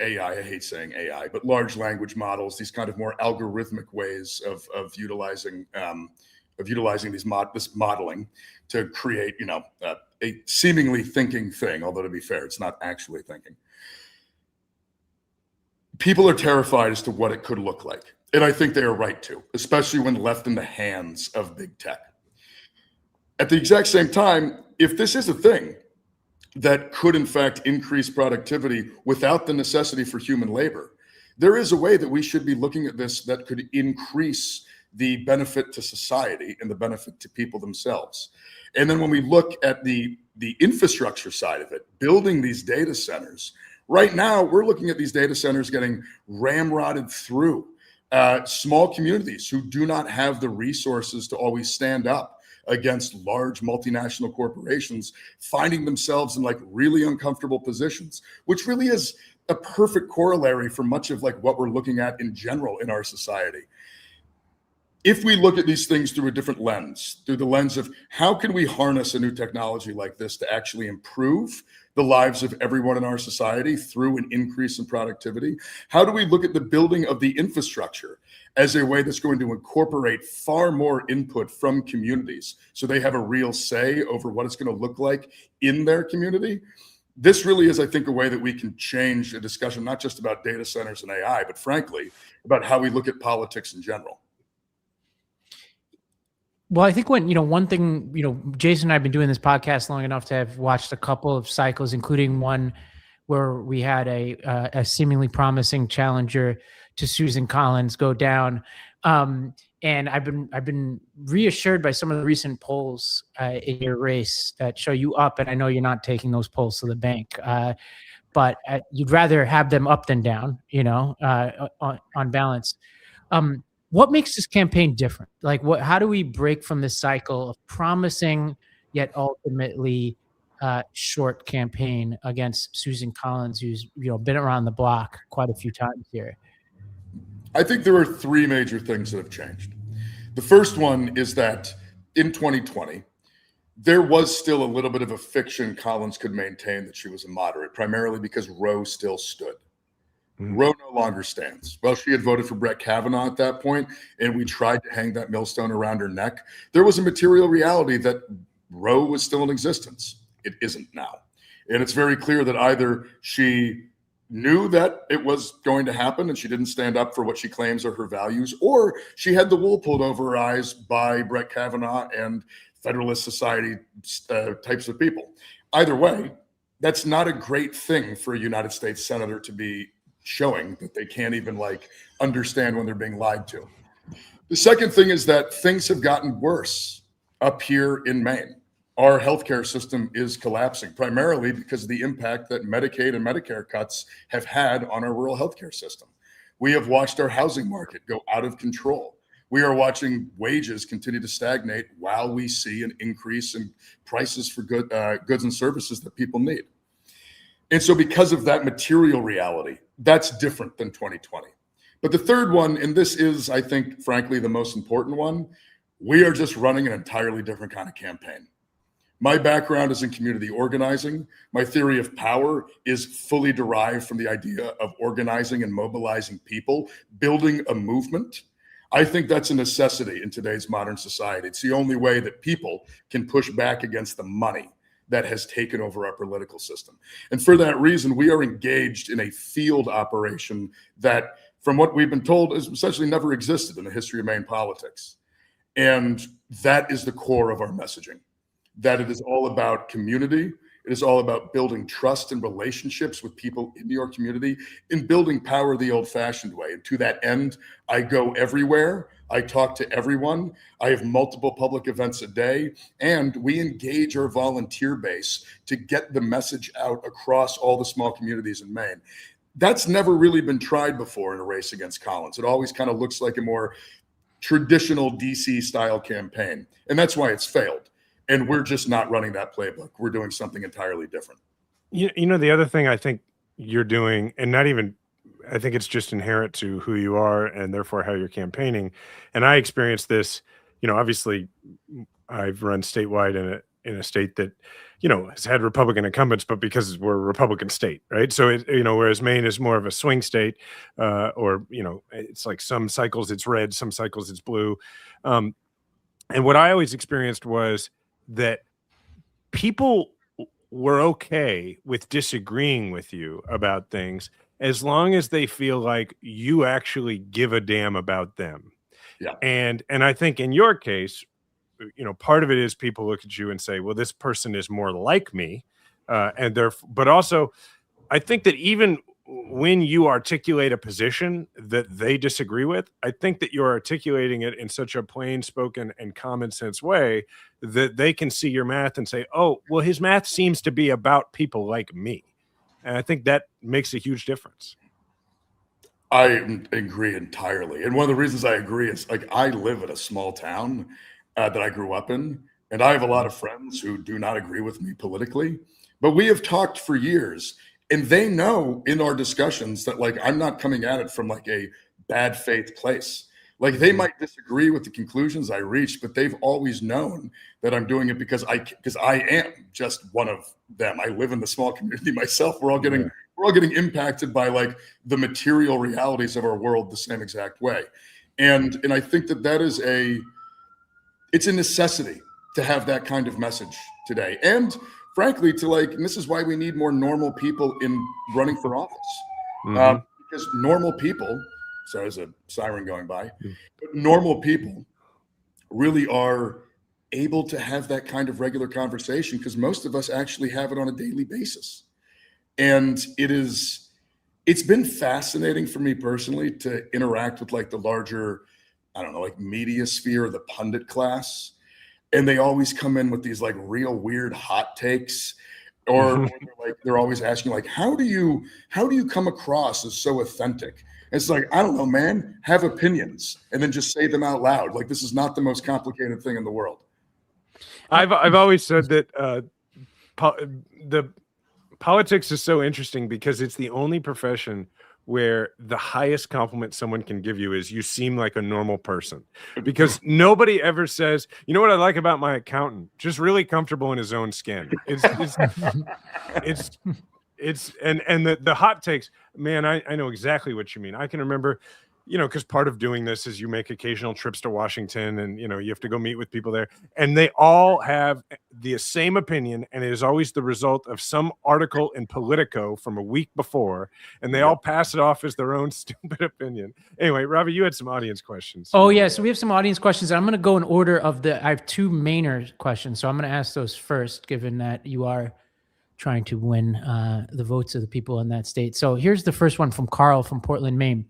AI. I hate saying AI, but large language models, these kind of more algorithmic ways of utilizing this modeling to create, a seemingly thinking thing. Although to be fair, it's not actually thinking. People are terrified as to what it could look like, and I think they are right to, especially when left in the hands of big tech. At the exact same time, if this is a thing that could in fact increase productivity without the necessity for human labor, there is a way that we should be looking at this that could increase the benefit to society and the benefit to people themselves. And then when we look at the infrastructure side of it, building these data centers, right now we're looking at these data centers getting ramrodded through small communities who do not have the resources to always stand up against large multinational corporations, finding themselves in really uncomfortable positions, which really is a perfect corollary for much of what we're looking at in general in our society. If we look at these things through a different lens, through the lens of how can we harness a new technology like this to actually improve the lives of everyone in our society through an increase in productivity? How do we look at the building of the infrastructure as a way that's going to incorporate far more input from communities so they have a real say over what it's going to look like in their community? This really is, I think, a way that we can change a discussion, not just about data centers and AI, but frankly, about how we look at politics in general. Well, I think one thing, Jason and I have been doing this podcast long enough to have watched a couple of cycles, including one where we had a seemingly promising challenger to Susan Collins go down. And I've been reassured by some of the recent polls in your race that show you up. And I know you're not taking those polls to the bank, but you'd rather have them up than down, on balance. What makes this campaign different? How do we break from this cycle of promising yet ultimately short campaign against Susan Collins, who's been around the block quite a few times here? I think there are three major things that have changed. The first one is that in 2020, there was still a little bit of a fiction Collins could maintain that she was a moderate, primarily because Roe still stood. Roe no longer stands. Well, she had voted for Brett Kavanaugh at that point, and we tried to hang that millstone around her neck. There was a material reality that Roe was still in existence. It isn't now. And it's very clear that either she knew that it was going to happen and she didn't stand up for what she claims are her values, or she had the wool pulled over her eyes by Brett Kavanaugh and Federalist Society types of people. Either way, that's not a great thing for a United States senator to be showing that they can't even understand when they're being lied to. The second thing is that things have gotten worse up here in Maine. Our healthcare system is collapsing, primarily because of the impact that Medicaid and Medicare cuts have had on our rural healthcare system. We have watched our housing market go out of control. We are watching wages continue to stagnate while we see an increase in prices for goods and services that people need. And so because of that material reality, that's different than 2020. But the third one, and this is, I think, frankly, the most important one, we are just running an entirely different kind of campaign. My background is in community organizing. My theory of power is fully derived from the idea of organizing and mobilizing people, building a movement. I think that's a necessity in today's modern society. It's the only way that people can push back against the money that has taken over our political system. And for that reason, we are engaged in a field operation that, from what we've been told, has essentially never existed in the history of Maine politics. And that is the core of our messaging, that it is all about community. It is all about building trust and relationships with people in your community, and building power the old-fashioned way. And to that end, I go everywhere. I talk to everyone. I have multiple public events a day, and we engage our volunteer base to get the message out across all the small communities in Maine. That's never really been tried before in a race against Collins. It always kind of looks like a more traditional DC-style campaign, and that's why it's failed. And we're just not running that playbook. We're doing something entirely different. The other thing I think you're doing, and not even, I think it's just inherent to who you are and therefore how you're campaigning. And I experienced this, obviously I've run statewide in a state that, has had Republican incumbents, but because we're a Republican state, right? So, whereas Maine is more of a swing state, or, it's like some cycles it's red, some cycles it's blue. And what I always experienced was that people were okay with disagreeing with you about things as long as they feel like you actually give a damn about them. Yeah. And I think in your case, part of it is people look at you and say, well, this person is more like me. But also I think that even when you articulate a position that they disagree with, I think that you're articulating it in such a plain spoken and common sense way that they can see your math and say, oh, well, his math seems to be about people like me. And I think that makes a huge difference. I agree entirely. And one of the reasons I agree is I live in a small town that I grew up in, and I have a lot of friends who do not agree with me politically, but we have talked for years. And they know in our discussions that I'm not coming at it from a bad faith place. They might disagree with the conclusions I reach, but they've always known that I'm doing it because I am just one of them. I live in the small community myself. We're all getting impacted by the material realities of our world the same exact way. And I think that is it's a necessity to have that kind of message today. And frankly, and this is why we need more normal people in running for office. Because normal people, sorry, there's a siren going by, but normal people really are able to have that kind of regular conversation because most of us actually have it on a daily basis. And it's been fascinating for me personally to interact with the larger, media sphere, the pundit class. And they always come in with these real weird hot takes, or they're always asking how do you come across as so authentic? And it's I don't know, man, have opinions and then just say them out loud. This is not the most complicated thing in the world. I've always said that the politics is so interesting because it's the only profession where the highest compliment someone can give you is you seem like a normal person, because nobody ever says, you know what I like about my accountant, just really comfortable in his own skin. It's the hot takes, man, I know exactly what you mean. I can remember, because part of doing this is you make occasional trips to Washington and, you have to go meet with people there, and they all have the same opinion. And it is always the result of some article in Politico from a week before, and they all pass it off as their own stupid opinion. Anyway, Ravi, you had some audience questions. Oh yeah. So we have some audience questions. I'm going to go in order of I have two mainer questions. So I'm going to ask those first, given that you are trying to win the votes of the people in that state. So here's the first one from Carl from Portland, Maine.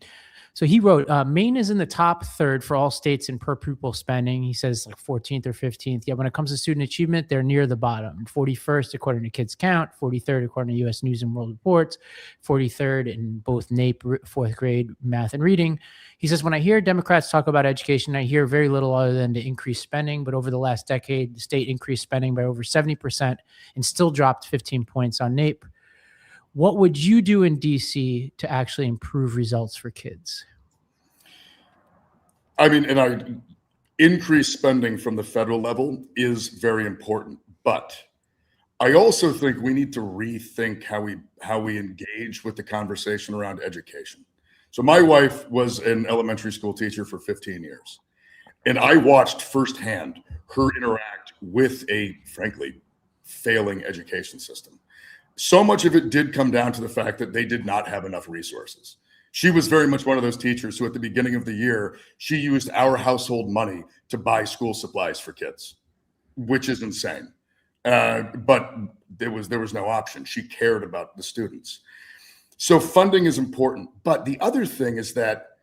So he wrote, Maine is in the top third for all states in per pupil spending. He says like 14th or 15th. Yeah, when it comes to student achievement, they're near the bottom. 41st according to Kids Count, 43rd according to U.S. News and World Reports, 43rd in both NAEP, fourth grade math and reading. He says, when I hear Democrats talk about education, I hear very little other than to increase spending. But over the last decade, the state increased spending by over 70% and still dropped 15 points on NAEP. What would you do in D.C. to actually improve results for kids? I mean, increased spending from the federal level is very important, but I also think we need to rethink how we engage with the conversation around education. So my wife was an elementary school teacher for 15 years, and I watched firsthand her interact with a, frankly, failing education system. So much of it did come down to the fact that they did not have enough resources. She was very much one of those teachers who at the beginning of the year, she used our household money to buy school supplies for kids, which is insane. But there was no option. She cared about the students. So funding is important. But the other thing is that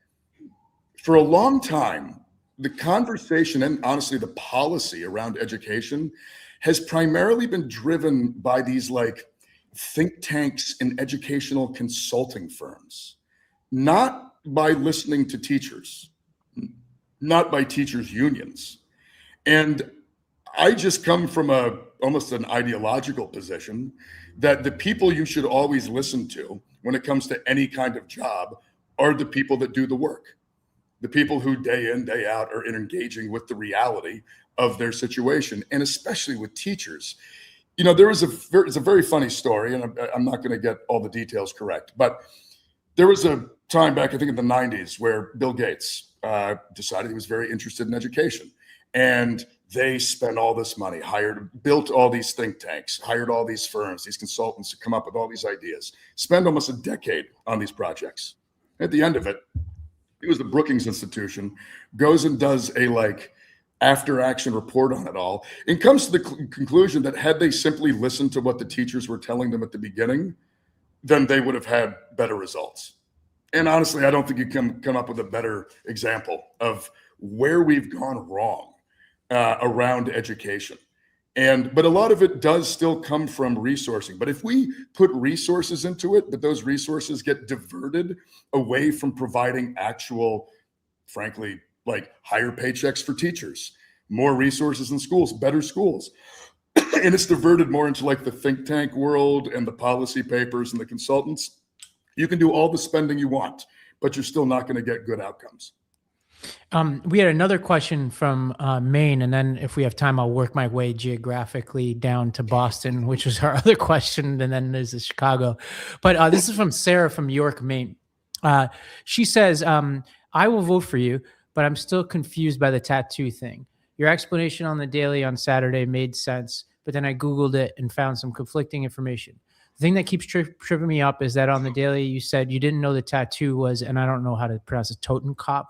for a long time, the conversation and honestly the policy around education has primarily been driven by these like think tanks and educational consulting firms, not by listening to teachers, not by teachers' unions. And I just come from almost an ideological position that the people you should always listen to when it comes to any kind of job are the people that do the work, the people who day in, day out are engaging with the reality of their situation, and especially with teachers. It's a very funny story, and I'm not going to get all the details correct, but there was a time back, I think in the 90s, where Bill Gates decided he was very interested in education. And they spent all this money, built all these think tanks, hired all these firms, these consultants to come up with all these ideas, spend almost a decade on these projects. At the end of it, it was the Brookings Institution, goes and does a after action report on it all, and comes to the conclusion that had they simply listened to what the teachers were telling them at the beginning, then they would have had better results. And honestly, I don't think you can come up with a better example of where we've gone wrong around education. But a lot of it does still come from resourcing. But if we put resources into it, but those resources get diverted away from providing actual, frankly, higher paychecks for teachers, more resources in schools, better schools, and it's diverted more into the think tank world and the policy papers and the consultants, you can do all the spending you want, but you're still not going to get good outcomes. We had another question from Maine, and then if we have time, I'll work my way geographically down to Boston, which was our other question, and then there's Chicago. But this is from Sarah from York, Maine. She says, I will vote for you, but I'm still confused by the tattoo thing. Your explanation on the Daily on Saturday made sense, but then I Googled it and found some conflicting information. The thing that keeps tripping me up is that on the Daily, you said you didn't know the tattoo was, and I don't know how to pronounce it, Totenkopf,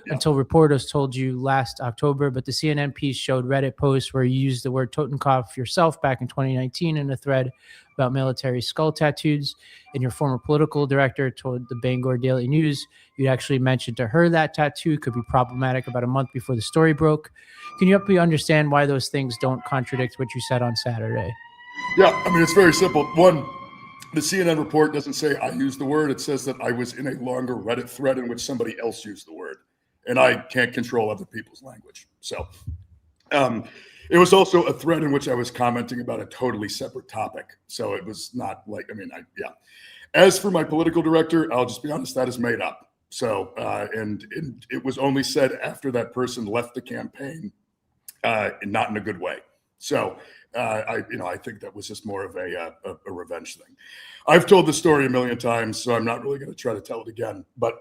until reporters told you last October. But the CNN piece showed Reddit posts where you used the word Totenkopf yourself back in 2019 in a thread about military skull tattoos. And your former political director told the Bangor Daily News you'd actually mentioned to her that tattoo could be problematic about a month before the story broke. Can you help me understand why those things don't contradict what you said on Saturday? Yeah, I mean, it's very simple. One, the CNN report doesn't say I used the word. It says that I was in a longer Reddit thread in which somebody else used the word. And I can't control other people's language. So It was also a thread in which I was commenting about a totally separate topic. So it was not like, yeah. As for my political director, I'll just be honest, that is made up. So, and it was only said after that person left the campaign, not in a good way. So, I think that was just more of a revenge thing. I've told the story a million times, so I'm not really going to try to tell it again. But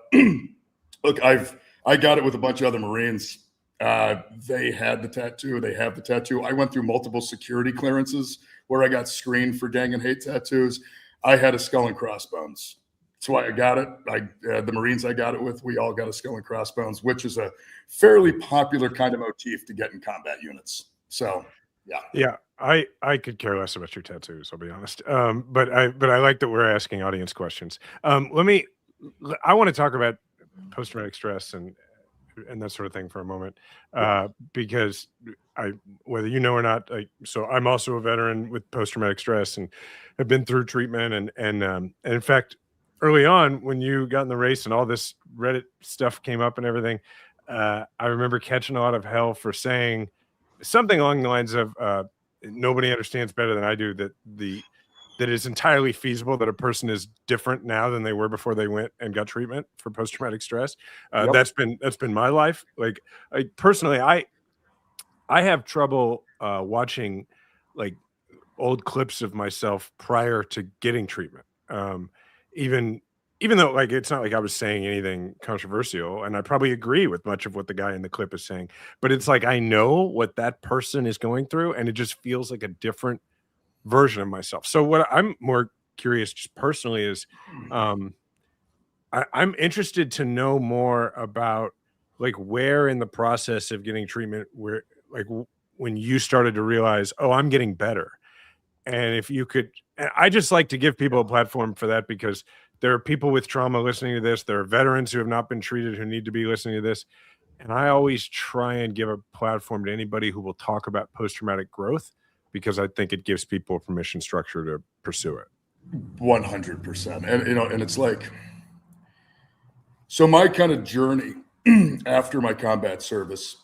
look, I got it with a bunch of other Marines. They had the tattoo. They have the tattoo. I went through multiple security clearances where I got screened for gang and hate tattoos. I had a skull and crossbones. That's why I got it. The Marines I got it with, we all got a skull and crossbones, which is a fairly popular kind of motif to get in combat units. So, yeah. Yeah, I could care less about your tattoos, I'll be honest. But I like that we're asking audience questions. I want to talk about post-traumatic stress and that sort of thing for a moment, because whether you know or not, so I'm also a veteran with post-traumatic stress and have been through treatment, and in fact, early on when you got in the race and all this Reddit stuff came up and everything, I remember catching a lot of hell for saying something along the lines of nobody understands better than I do that it's entirely feasible that a person is different now than they were before they went and got treatment for post-traumatic stress. Yep. That's been my life. Like, personally, I have trouble watching like old clips of myself prior to getting treatment. Even though like it's not like I was saying anything controversial, and I probably agree with much of what the guy in the clip is saying, but it's like I know what that person is going through, and it just feels like a different version of myself. So what I'm more curious just personally is I'm interested to know more about like where in the process of getting treatment, where like when you started to realize, oh, I'm getting better. And if you could, I just like to give people a platform for that, because there are people with trauma listening to this. There are veterans who have not been treated who need to be listening to this. And I always try and give a platform to anybody who will talk about post-traumatic growth, because I think it gives people a permission structure to pursue it. 100%. And it's like, so my kind of journey after my combat service,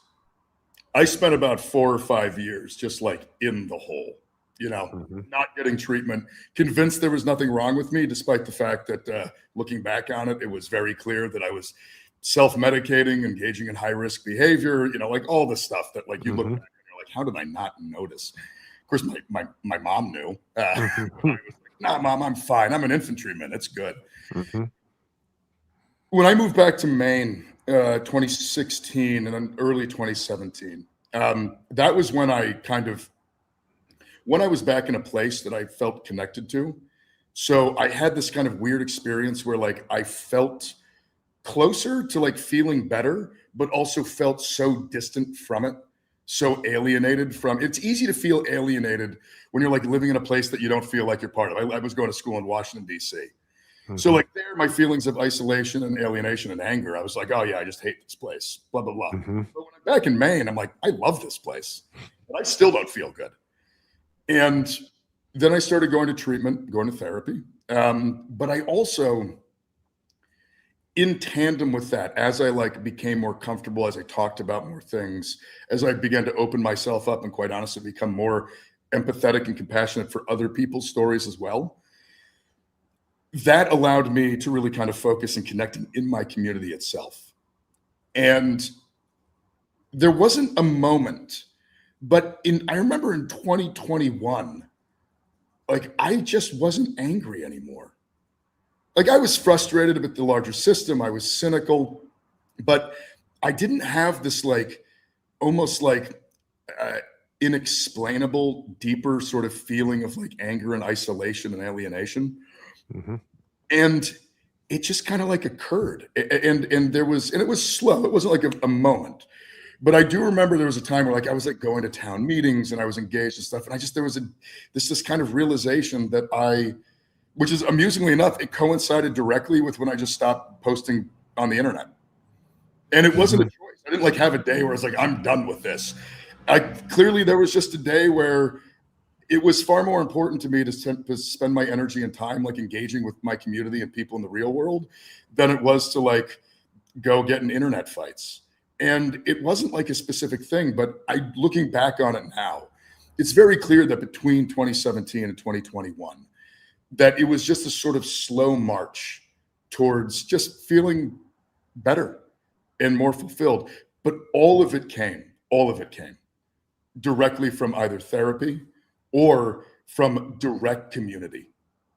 I spent about 4 or 5 years just like in the hole, not getting treatment, convinced there was nothing wrong with me, despite the fact that looking back on it, it was very clear that I was self-medicating, engaging in high-risk behavior, like all the stuff that like you look back and you're like, how did I not notice? Of course, my mom knew. I was like, nah, Mom, I'm fine. I'm an infantryman. It's good. When I moved back to Maine, 2016 and then early 2017, that was when I was back in a place that I felt connected to. So I had this kind of weird experience where like I felt closer to like feeling better, but also felt so distant from it. So alienated from, it's easy to feel alienated when you're like living in a place that you don't feel like you're part of. I was going to school in Washington, D.C. So like there, my feelings of isolation and alienation and anger, I was like, oh yeah, I just hate this place, blah, blah, blah. But when I'm back in Maine, I'm like, I love this place, but I still don't feel good. And then I started going to treatment, going to therapy. But I also, in tandem with that, as I like became more comfortable, as I talked about more things, as I began to open myself up and quite honestly become more empathetic and compassionate for other people's stories as well, that allowed me to really kind of focus and connecting in my community itself. And there wasn't a moment, but I remember in 2021, like I just wasn't angry anymore. Like I was frustrated with the larger system. I was cynical, but I didn't have this like almost like inexplainable, deeper sort of feeling of like anger and isolation and alienation. And it just kind of like occurred. And it was slow. It wasn't like a moment. But I do remember there was a time where like I was like going to town meetings and I was engaged and stuff. And there was this kind of realization that which is amusingly enough, it coincided directly with when I just stopped posting on the internet. And it wasn't a choice. I didn't like have a day where I was like, I'm done with this. Clearly there was just a day where it was far more important to me to spend my energy and time like engaging with my community and people in the real world than it was to like go get in internet fights. And it wasn't like a specific thing, but looking back on it now, it's very clear that between 2017 and 2021, that it was just a sort of slow march towards just feeling better and more fulfilled. But all of it came directly from either therapy or from direct community,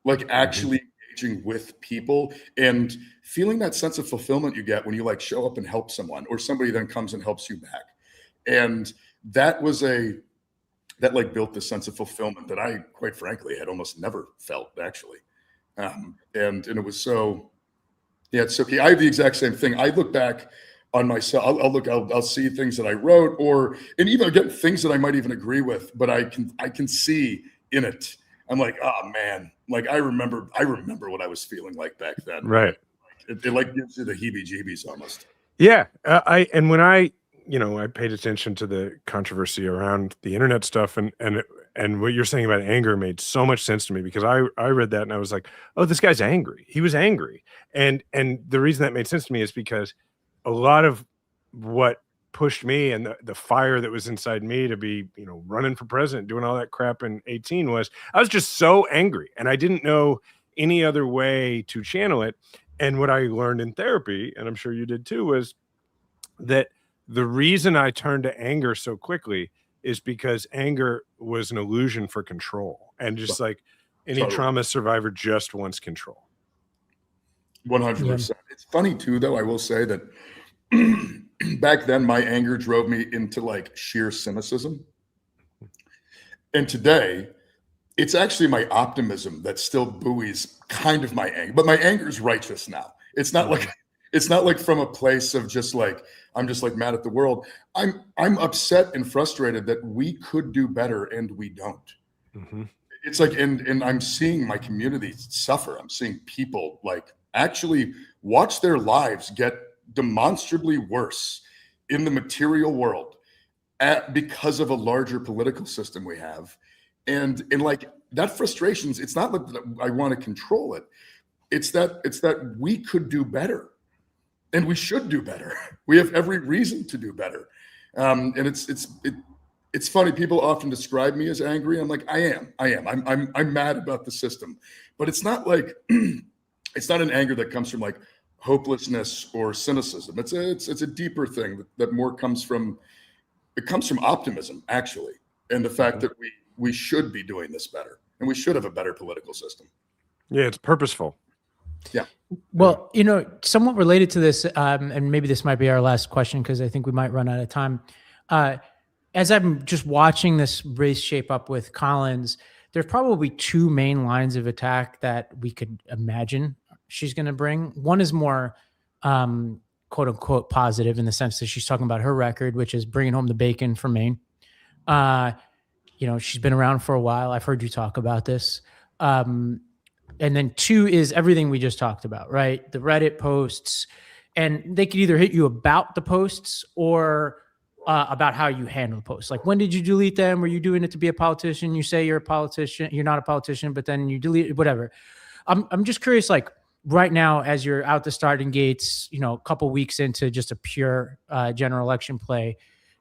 like actually engaging with people and feeling that sense of fulfillment you get when you like show up and help someone, or somebody then comes and helps you back. And that was that like built this sense of fulfillment that I, quite frankly, had almost never felt actually. And it was so, yeah, it's okay. I have the exact same thing. I look back on myself. I'll see things that I wrote, and even again, things that I might even agree with, but I can see in it. I'm like, oh man, like I remember what I was feeling like back then. Right. It like gives you the heebie-jeebies almost. Yeah. When I paid attention to the controversy around the internet stuff, and what you're saying about anger made so much sense to me, because I read that and I was like, oh, this guy's angry. He was angry. And the reason that made sense to me is because a lot of what pushed me and the fire that was inside me to be, running for president, doing all that crap in 2018 was I was just so angry and I didn't know any other way to channel it. And what I learned in therapy, and I'm sure you did too, was that the reason I turned to anger so quickly is because anger was an illusion for control. And just like any trauma survivor just wants control. 100%. It's funny too, though. I will say that back then my anger drove me into like sheer cynicism. And today it's actually my optimism that still buoys kind of my anger, but my anger is righteous now. It's not like from a place of just like, I'm just like mad at the world. I'm upset and frustrated that we could do better and we don't. Mm-hmm. It's like, and I'm seeing my community suffer. I'm seeing people like actually watch their lives get demonstrably worse in the material world because of a larger political system we have. And like that frustrations, it's not like I want to control it. It's that we could do better and we should do better. We have every reason to do better. And it's funny. People often describe me as angry. I'm like, I am. I'm mad about the system, but it's not like, it's not an anger that comes from like hopelessness or cynicism. It's a deeper thing that more comes from optimism actually. And the fact that we should be doing this better and we should have a better political system. Yeah. It's purposeful. Yeah. Well, somewhat related to this, and maybe this might be our last question because I think we might run out of time. As I'm just watching this race shape up with Collins, there's probably two main lines of attack that we could imagine she's going to bring. One is more quote unquote positive in the sense that she's talking about her record, which is bringing home the bacon from Maine. She's been around for a while. I've heard you talk about this. And then two is everything we just talked about, right? The Reddit posts, and they could either hit you about the posts or about how you handle the posts. Like, when did you delete them? Were you doing it to be a politician? You say you're a politician, you're not a politician, but then you delete it, whatever. I'm just curious, like right now, as you're out the starting gates, a couple weeks into just a pure general election play,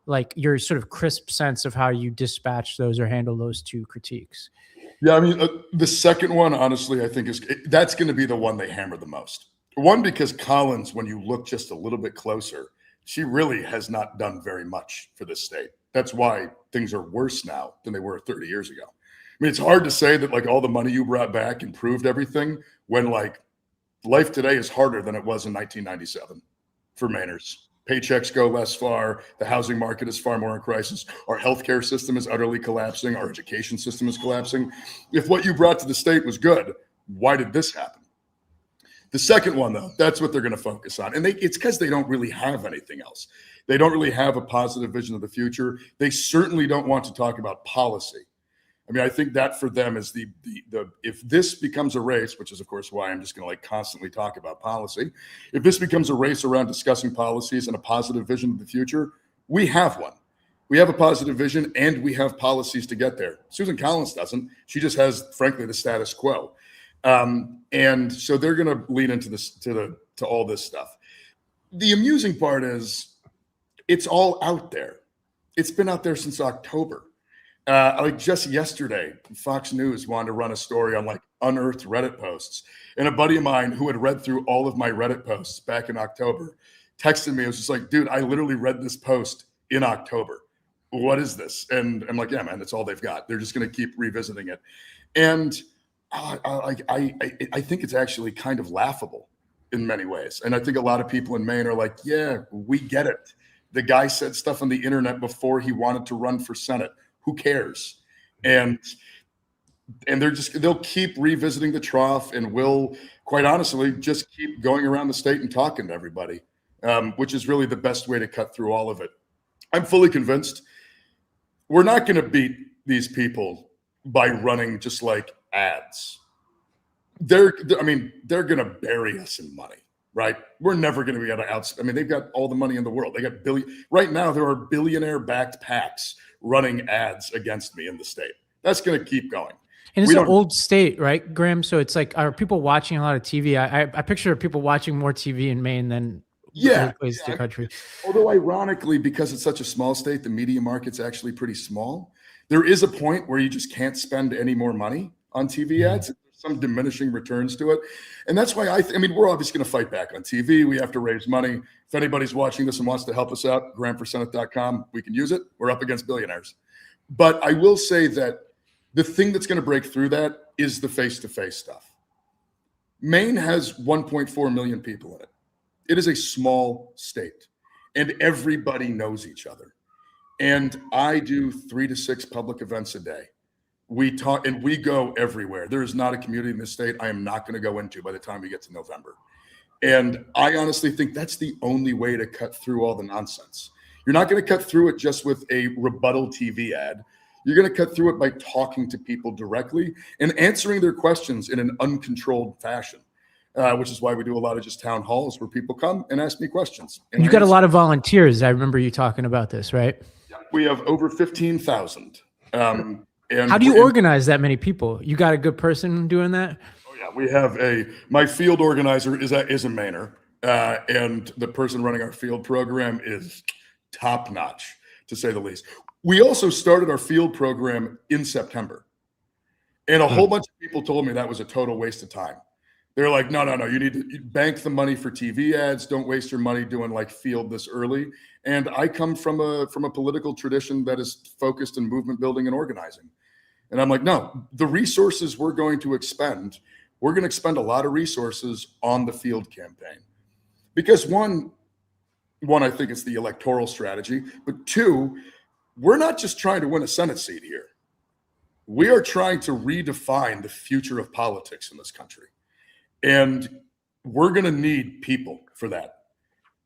like your sort of crisp sense of how you dispatch those or handle those two critiques. Yeah, I mean, the second one, honestly, I think that's going to be the one they hammer the most. One, because Collins, when you look just a little bit closer, she really has not done very much for this state. That's why things are worse now than they were 30 years ago. I mean, it's hard to say that like all the money you brought back improved everything when like life today is harder than it was in 1997 for Mainers. Paychecks go less far. The housing market is far more in crisis. Our healthcare system is utterly collapsing. Our education system is collapsing. If what you brought to the state was good, why did this happen? The second one, though, that's what they're going to focus on. And it's because they don't really have anything else. They don't really have a positive vision of the future. They certainly don't want to talk about policy. I mean, I think that for them is the if this becomes a race, which is of course why I'm just going to like constantly talk about policy. If this becomes a race around discussing policies and a positive vision of the future, we have one. We have a positive vision and we have policies to get there. Susan Collins doesn't. She just has, frankly, the status quo. And so they're going to lean into this to all this stuff. The amusing part is it's all out there. It's been out there since October. Like just yesterday, Fox News wanted to run a story on like unearthed Reddit posts. And a buddy of mine who had read through all of my Reddit posts back in October texted me. It was just like, dude, I literally read this post in October. What is this? And I'm like, yeah, man, that's all they've got. They're just going to keep revisiting it. And I think it's actually kind of laughable in many ways. And I think a lot of people in Maine are like, yeah, we get it. The guy said stuff on the internet before he wanted to run for Senate. Who cares? And they'll keep revisiting the trough, and will, quite honestly, just keep going around the state and talking to everybody, which is really the best way to cut through all of it. I'm fully convinced we're not going to beat these people by running just like ads. They're going to bury us in money, right? We're never going to be able to they've got all the money in the world. They got right now there are billionaire-backed PACs running ads against me in the state. That's going to keep going. And it's an old state, right, Graham? So it's like, are people watching a lot of TV? I picture people watching more TV in Maine than other places in the country. Although ironically, because it's such a small state, the media market's actually pretty small. There is a point where you just can't spend any more money on TV ads. There's some diminishing returns to it. And that's why we're obviously going to fight back on TV. We have to raise money. If anybody's watching this and wants to help us out, grantforsenate.com, we can use it. We're up against billionaires. But I will say that the thing that's going to break through that is the face-to-face stuff. Maine has 1.4 million people in it. It is a small state, and everybody knows each other. And I do 3 to 6 public events a day. We talk and we go everywhere. There is not a community in this state I am not going to go into by the time we get to November. And I honestly think that's the only way to cut through all the nonsense. You're not going to cut through it just with a rebuttal TV ad. You're going to cut through it by talking to people directly and answering their questions in an uncontrolled fashion, which is why we do a lot of just town halls where people come and ask me questions. And you got a lot of volunteers. I remember you talking about this, right? We have over 15,000. And how do you organize that many people? You got a good person doing that? Oh yeah, we have my field organizer is a Mainer, and the person running our field program is top notch, to say the least. We also started our field program in September, and a whole bunch of people told me that was a total waste of time. They're like, no, you need to bank the money for TV ads. Don't waste your money doing like field this early. And I come from a political tradition that is focused in movement building and organizing. And I'm like, no, the resources we're going to expend a lot of resources on the field campaign. Because one, I think it's the electoral strategy, but 2, we're not just trying to win a Senate seat here. We are trying to redefine the future of politics in this country. And we're going to need people for that.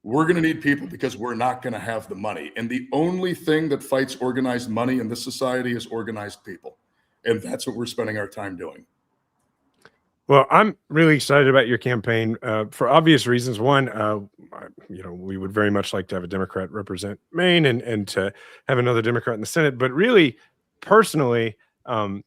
We're going to need people because we're not going to have the money. And the only thing that fights organized money in this society is organized people. And that's what we're spending our time doing. Well, I'm really excited about your campaign for obvious reasons. One, we would very much like to have a Democrat represent Maine and to have another Democrat in the Senate. But really, personally, I'm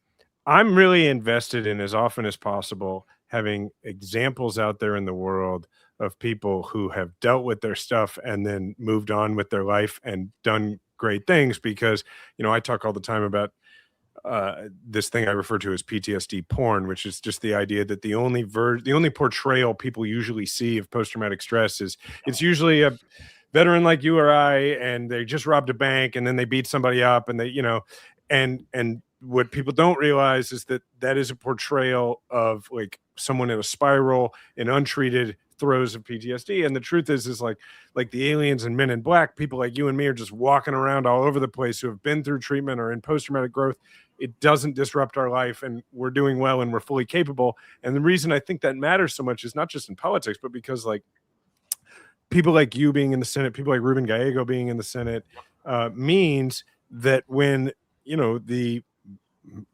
really invested in, as often as possible, having examples out there in the world of people who have dealt with their stuff and then moved on with their life and done great things. Because, I talk all the time about this thing I refer to as PTSD porn, which is just the idea that the only portrayal people usually see of post-traumatic stress is it's usually a veteran like you or I, and they just robbed a bank and then they beat somebody up and they, and what people don't realize is that is a portrayal of like someone in a spiral in untreated throes of PTSD. And the truth is like the aliens and Men in Black, people like you and me are just walking around all over the place who have been through treatment or in post-traumatic growth. It doesn't disrupt our life and we're doing well and we're fully capable. And the reason I think that matters so much is not just in politics, but because like people like you being in the Senate, people like Ruben Gallego being in the Senate means that when, the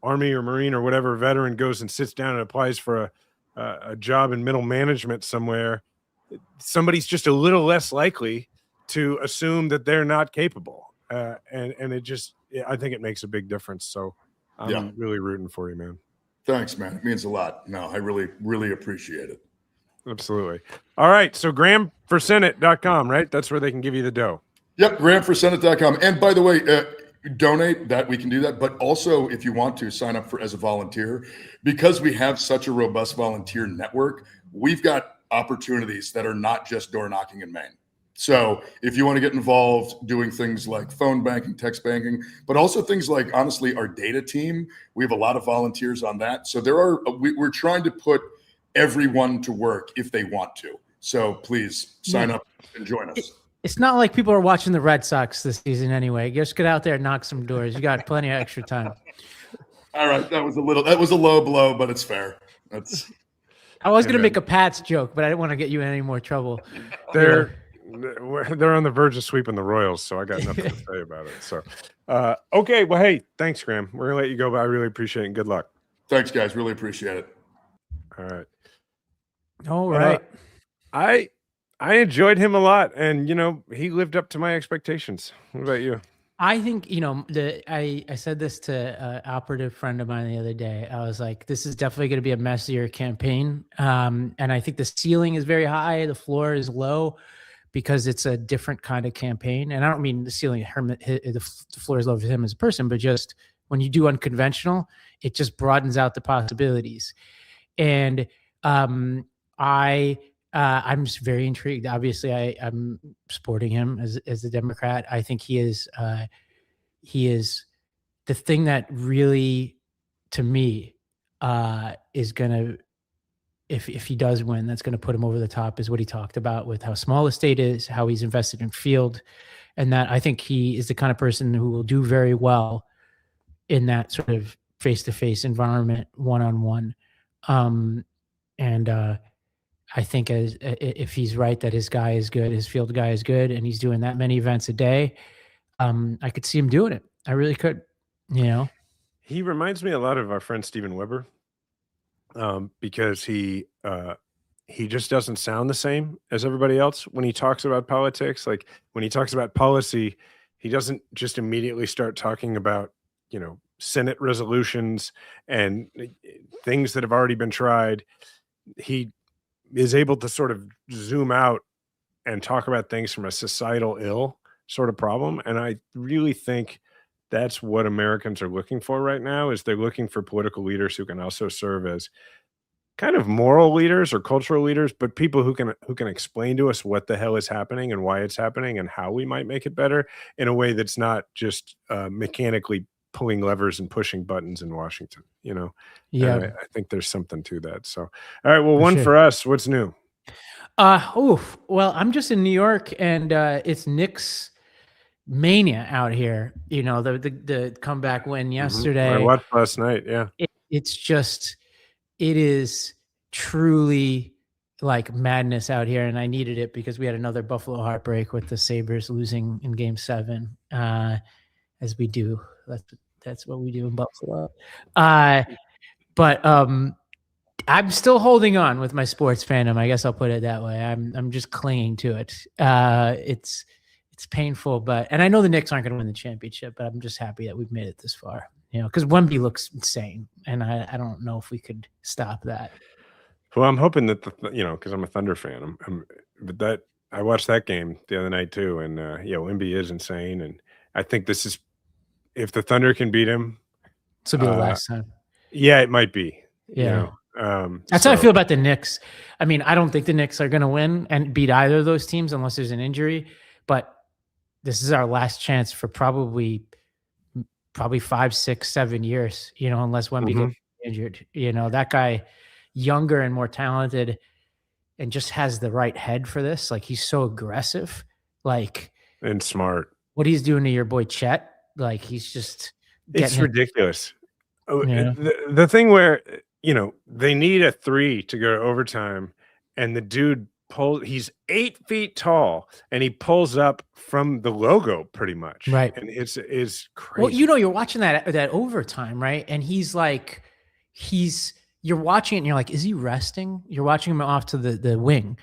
Army or Marine or whatever veteran goes and sits down and applies for a job in middle management somewhere, somebody's just a little less likely to assume that they're not capable. And it just, I think it makes a big difference. So I'm really rooting for you, man. Thanks, man. It means a lot. No, I really, really appreciate it. Absolutely. All right. So grantforsenate.com, right? That's where they can give you the dough. Yep, grantforsenate.com. And by the way, donate that, we can do that. But also, if you want to sign up as a volunteer, because we have such a robust volunteer network, we've got opportunities that are not just door knocking in Maine. So if you want to get involved doing things like phone banking, text banking, but also things like, honestly, our data team, we have a lot of volunteers on that. So we're trying to put everyone to work if they want to. So please sign up and join us. It's not like people are watching the Red Sox this season anyway. Just get out there and knock some doors. You got plenty of extra time. All right. That was a low blow, but it's fair. I was going to make a Pats joke, but I didn't want to get you in any more trouble. They're on the verge of sweeping the Royals, so I got nothing to say about it. So, okay. Well, hey, thanks, Graham. We're going to let you go, but I really appreciate it, and good luck. Thanks, guys. Really appreciate it. All right. All right. I enjoyed him a lot, and he lived up to my expectations. What about you? I think I said this to an operative friend of mine the other day. I was like, this is definitely going to be a messier campaign, and I think the ceiling is very high, the floor is low, because it's a different kind of campaign. And I don't mean the ceiling, the floor is low for him as a person, but just when you do unconventional, it just broadens out the possibilities. And I'm just very intrigued. Obviously, I'm supporting him as a Democrat. I think he is the thing that really, to me, is going to, if he does win, that's going to put him over the top, is what he talked about with how small the state is, how he's invested in field, and that I think he is the kind of person who will do very well in that sort of face-to-face environment, one-on-one. I think if he's right that his guy is good, his field guy is good, and he's doing that many events a day, I could see him doing it. I really could, He reminds me a lot of our friend Steven Weber, because he just doesn't sound the same as everybody else when he talks about politics. Like when he talks about policy, he doesn't just immediately start talking about, Senate resolutions and things that have already been tried. He is able to sort of zoom out and talk about things from a societal ill sort of problem. And I really think that's what Americans are looking for right now, is they're looking for political leaders who can also serve as kind of moral leaders or cultural leaders, but people who can explain to us what the hell is happening and why it's happening and how we might make it better in a way that's not just mechanically pulling levers and pushing buttons in Washington, Yeah, I think there's something to that. So, all right, well, for us, what's new? Well, I'm just in New York, and it's Knicks mania out here. The comeback win yesterday. I watched last night. Yeah, it is truly like madness out here, and I needed it because we had another Buffalo heartbreak with the Sabres losing in Game 7, as we do. That's what we do in Buffalo. But I'm still holding on with my sports fandom. I guess I'll put it that way. I'm just clinging to it. It's painful, and I know the Knicks aren't going to win the championship, but I'm just happy that we've made it this far. Because Wemby looks insane, and I don't know if we could stop that. Well, I'm hoping that because I'm a Thunder fan, but that I watched that game the other night too, and Wemby is insane, and I think this is, if the Thunder can beat him, this will be the last time. Yeah, it might be. Yeah. That's how I feel about the Knicks. I mean, I don't think the Knicks are going to win and beat either of those teams unless there's an injury, but this is our last chance for probably 5, 6, 7 years, unless Wemby gets injured. That guy, younger and more talented, and just has the right head for this. Like, he's so aggressive, and smart. What he's doing to your boy Chet, he's just it's ridiculous. The thing where they need a 3 to go to overtime, and the dude he's 8 feet tall, and he pulls up from the logo pretty much, right? And it's crazy. Well, you're watching that overtime, right? And you're watching it and you're like, is he resting? You're watching him off to the wing,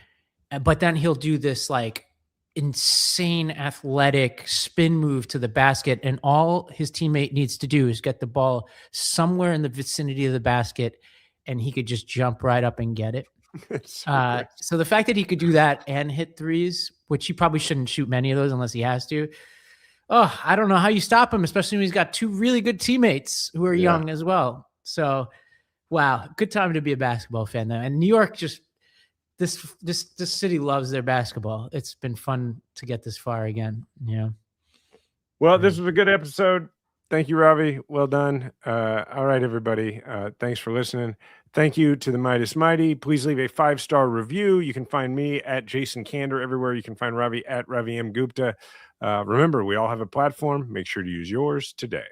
but then he'll do this insane athletic spin move to the basket, and all his teammate needs to do is get the ball somewhere in the vicinity of the basket, and he could just jump right up and get it. So the fact that he could do that and hit threes, which he probably shouldn't shoot many of those unless he has to. Oh, I don't know how you stop him, especially when he's got two really good teammates who are young as well. So, wow, good time to be a basketball fan though. And New York just this city loves their basketball. It's been fun to get this far again. Yeah. Well, this was a good episode. Thank you, Ravi. Well done. All right, everybody. Thanks for listening. Thank you to the Midas Mighty. Please leave a 5-star review. You can find me at Jason Kander everywhere. You can find Ravi at Ravi M. Gupta. Remember, we all have a platform. Make sure to use yours today.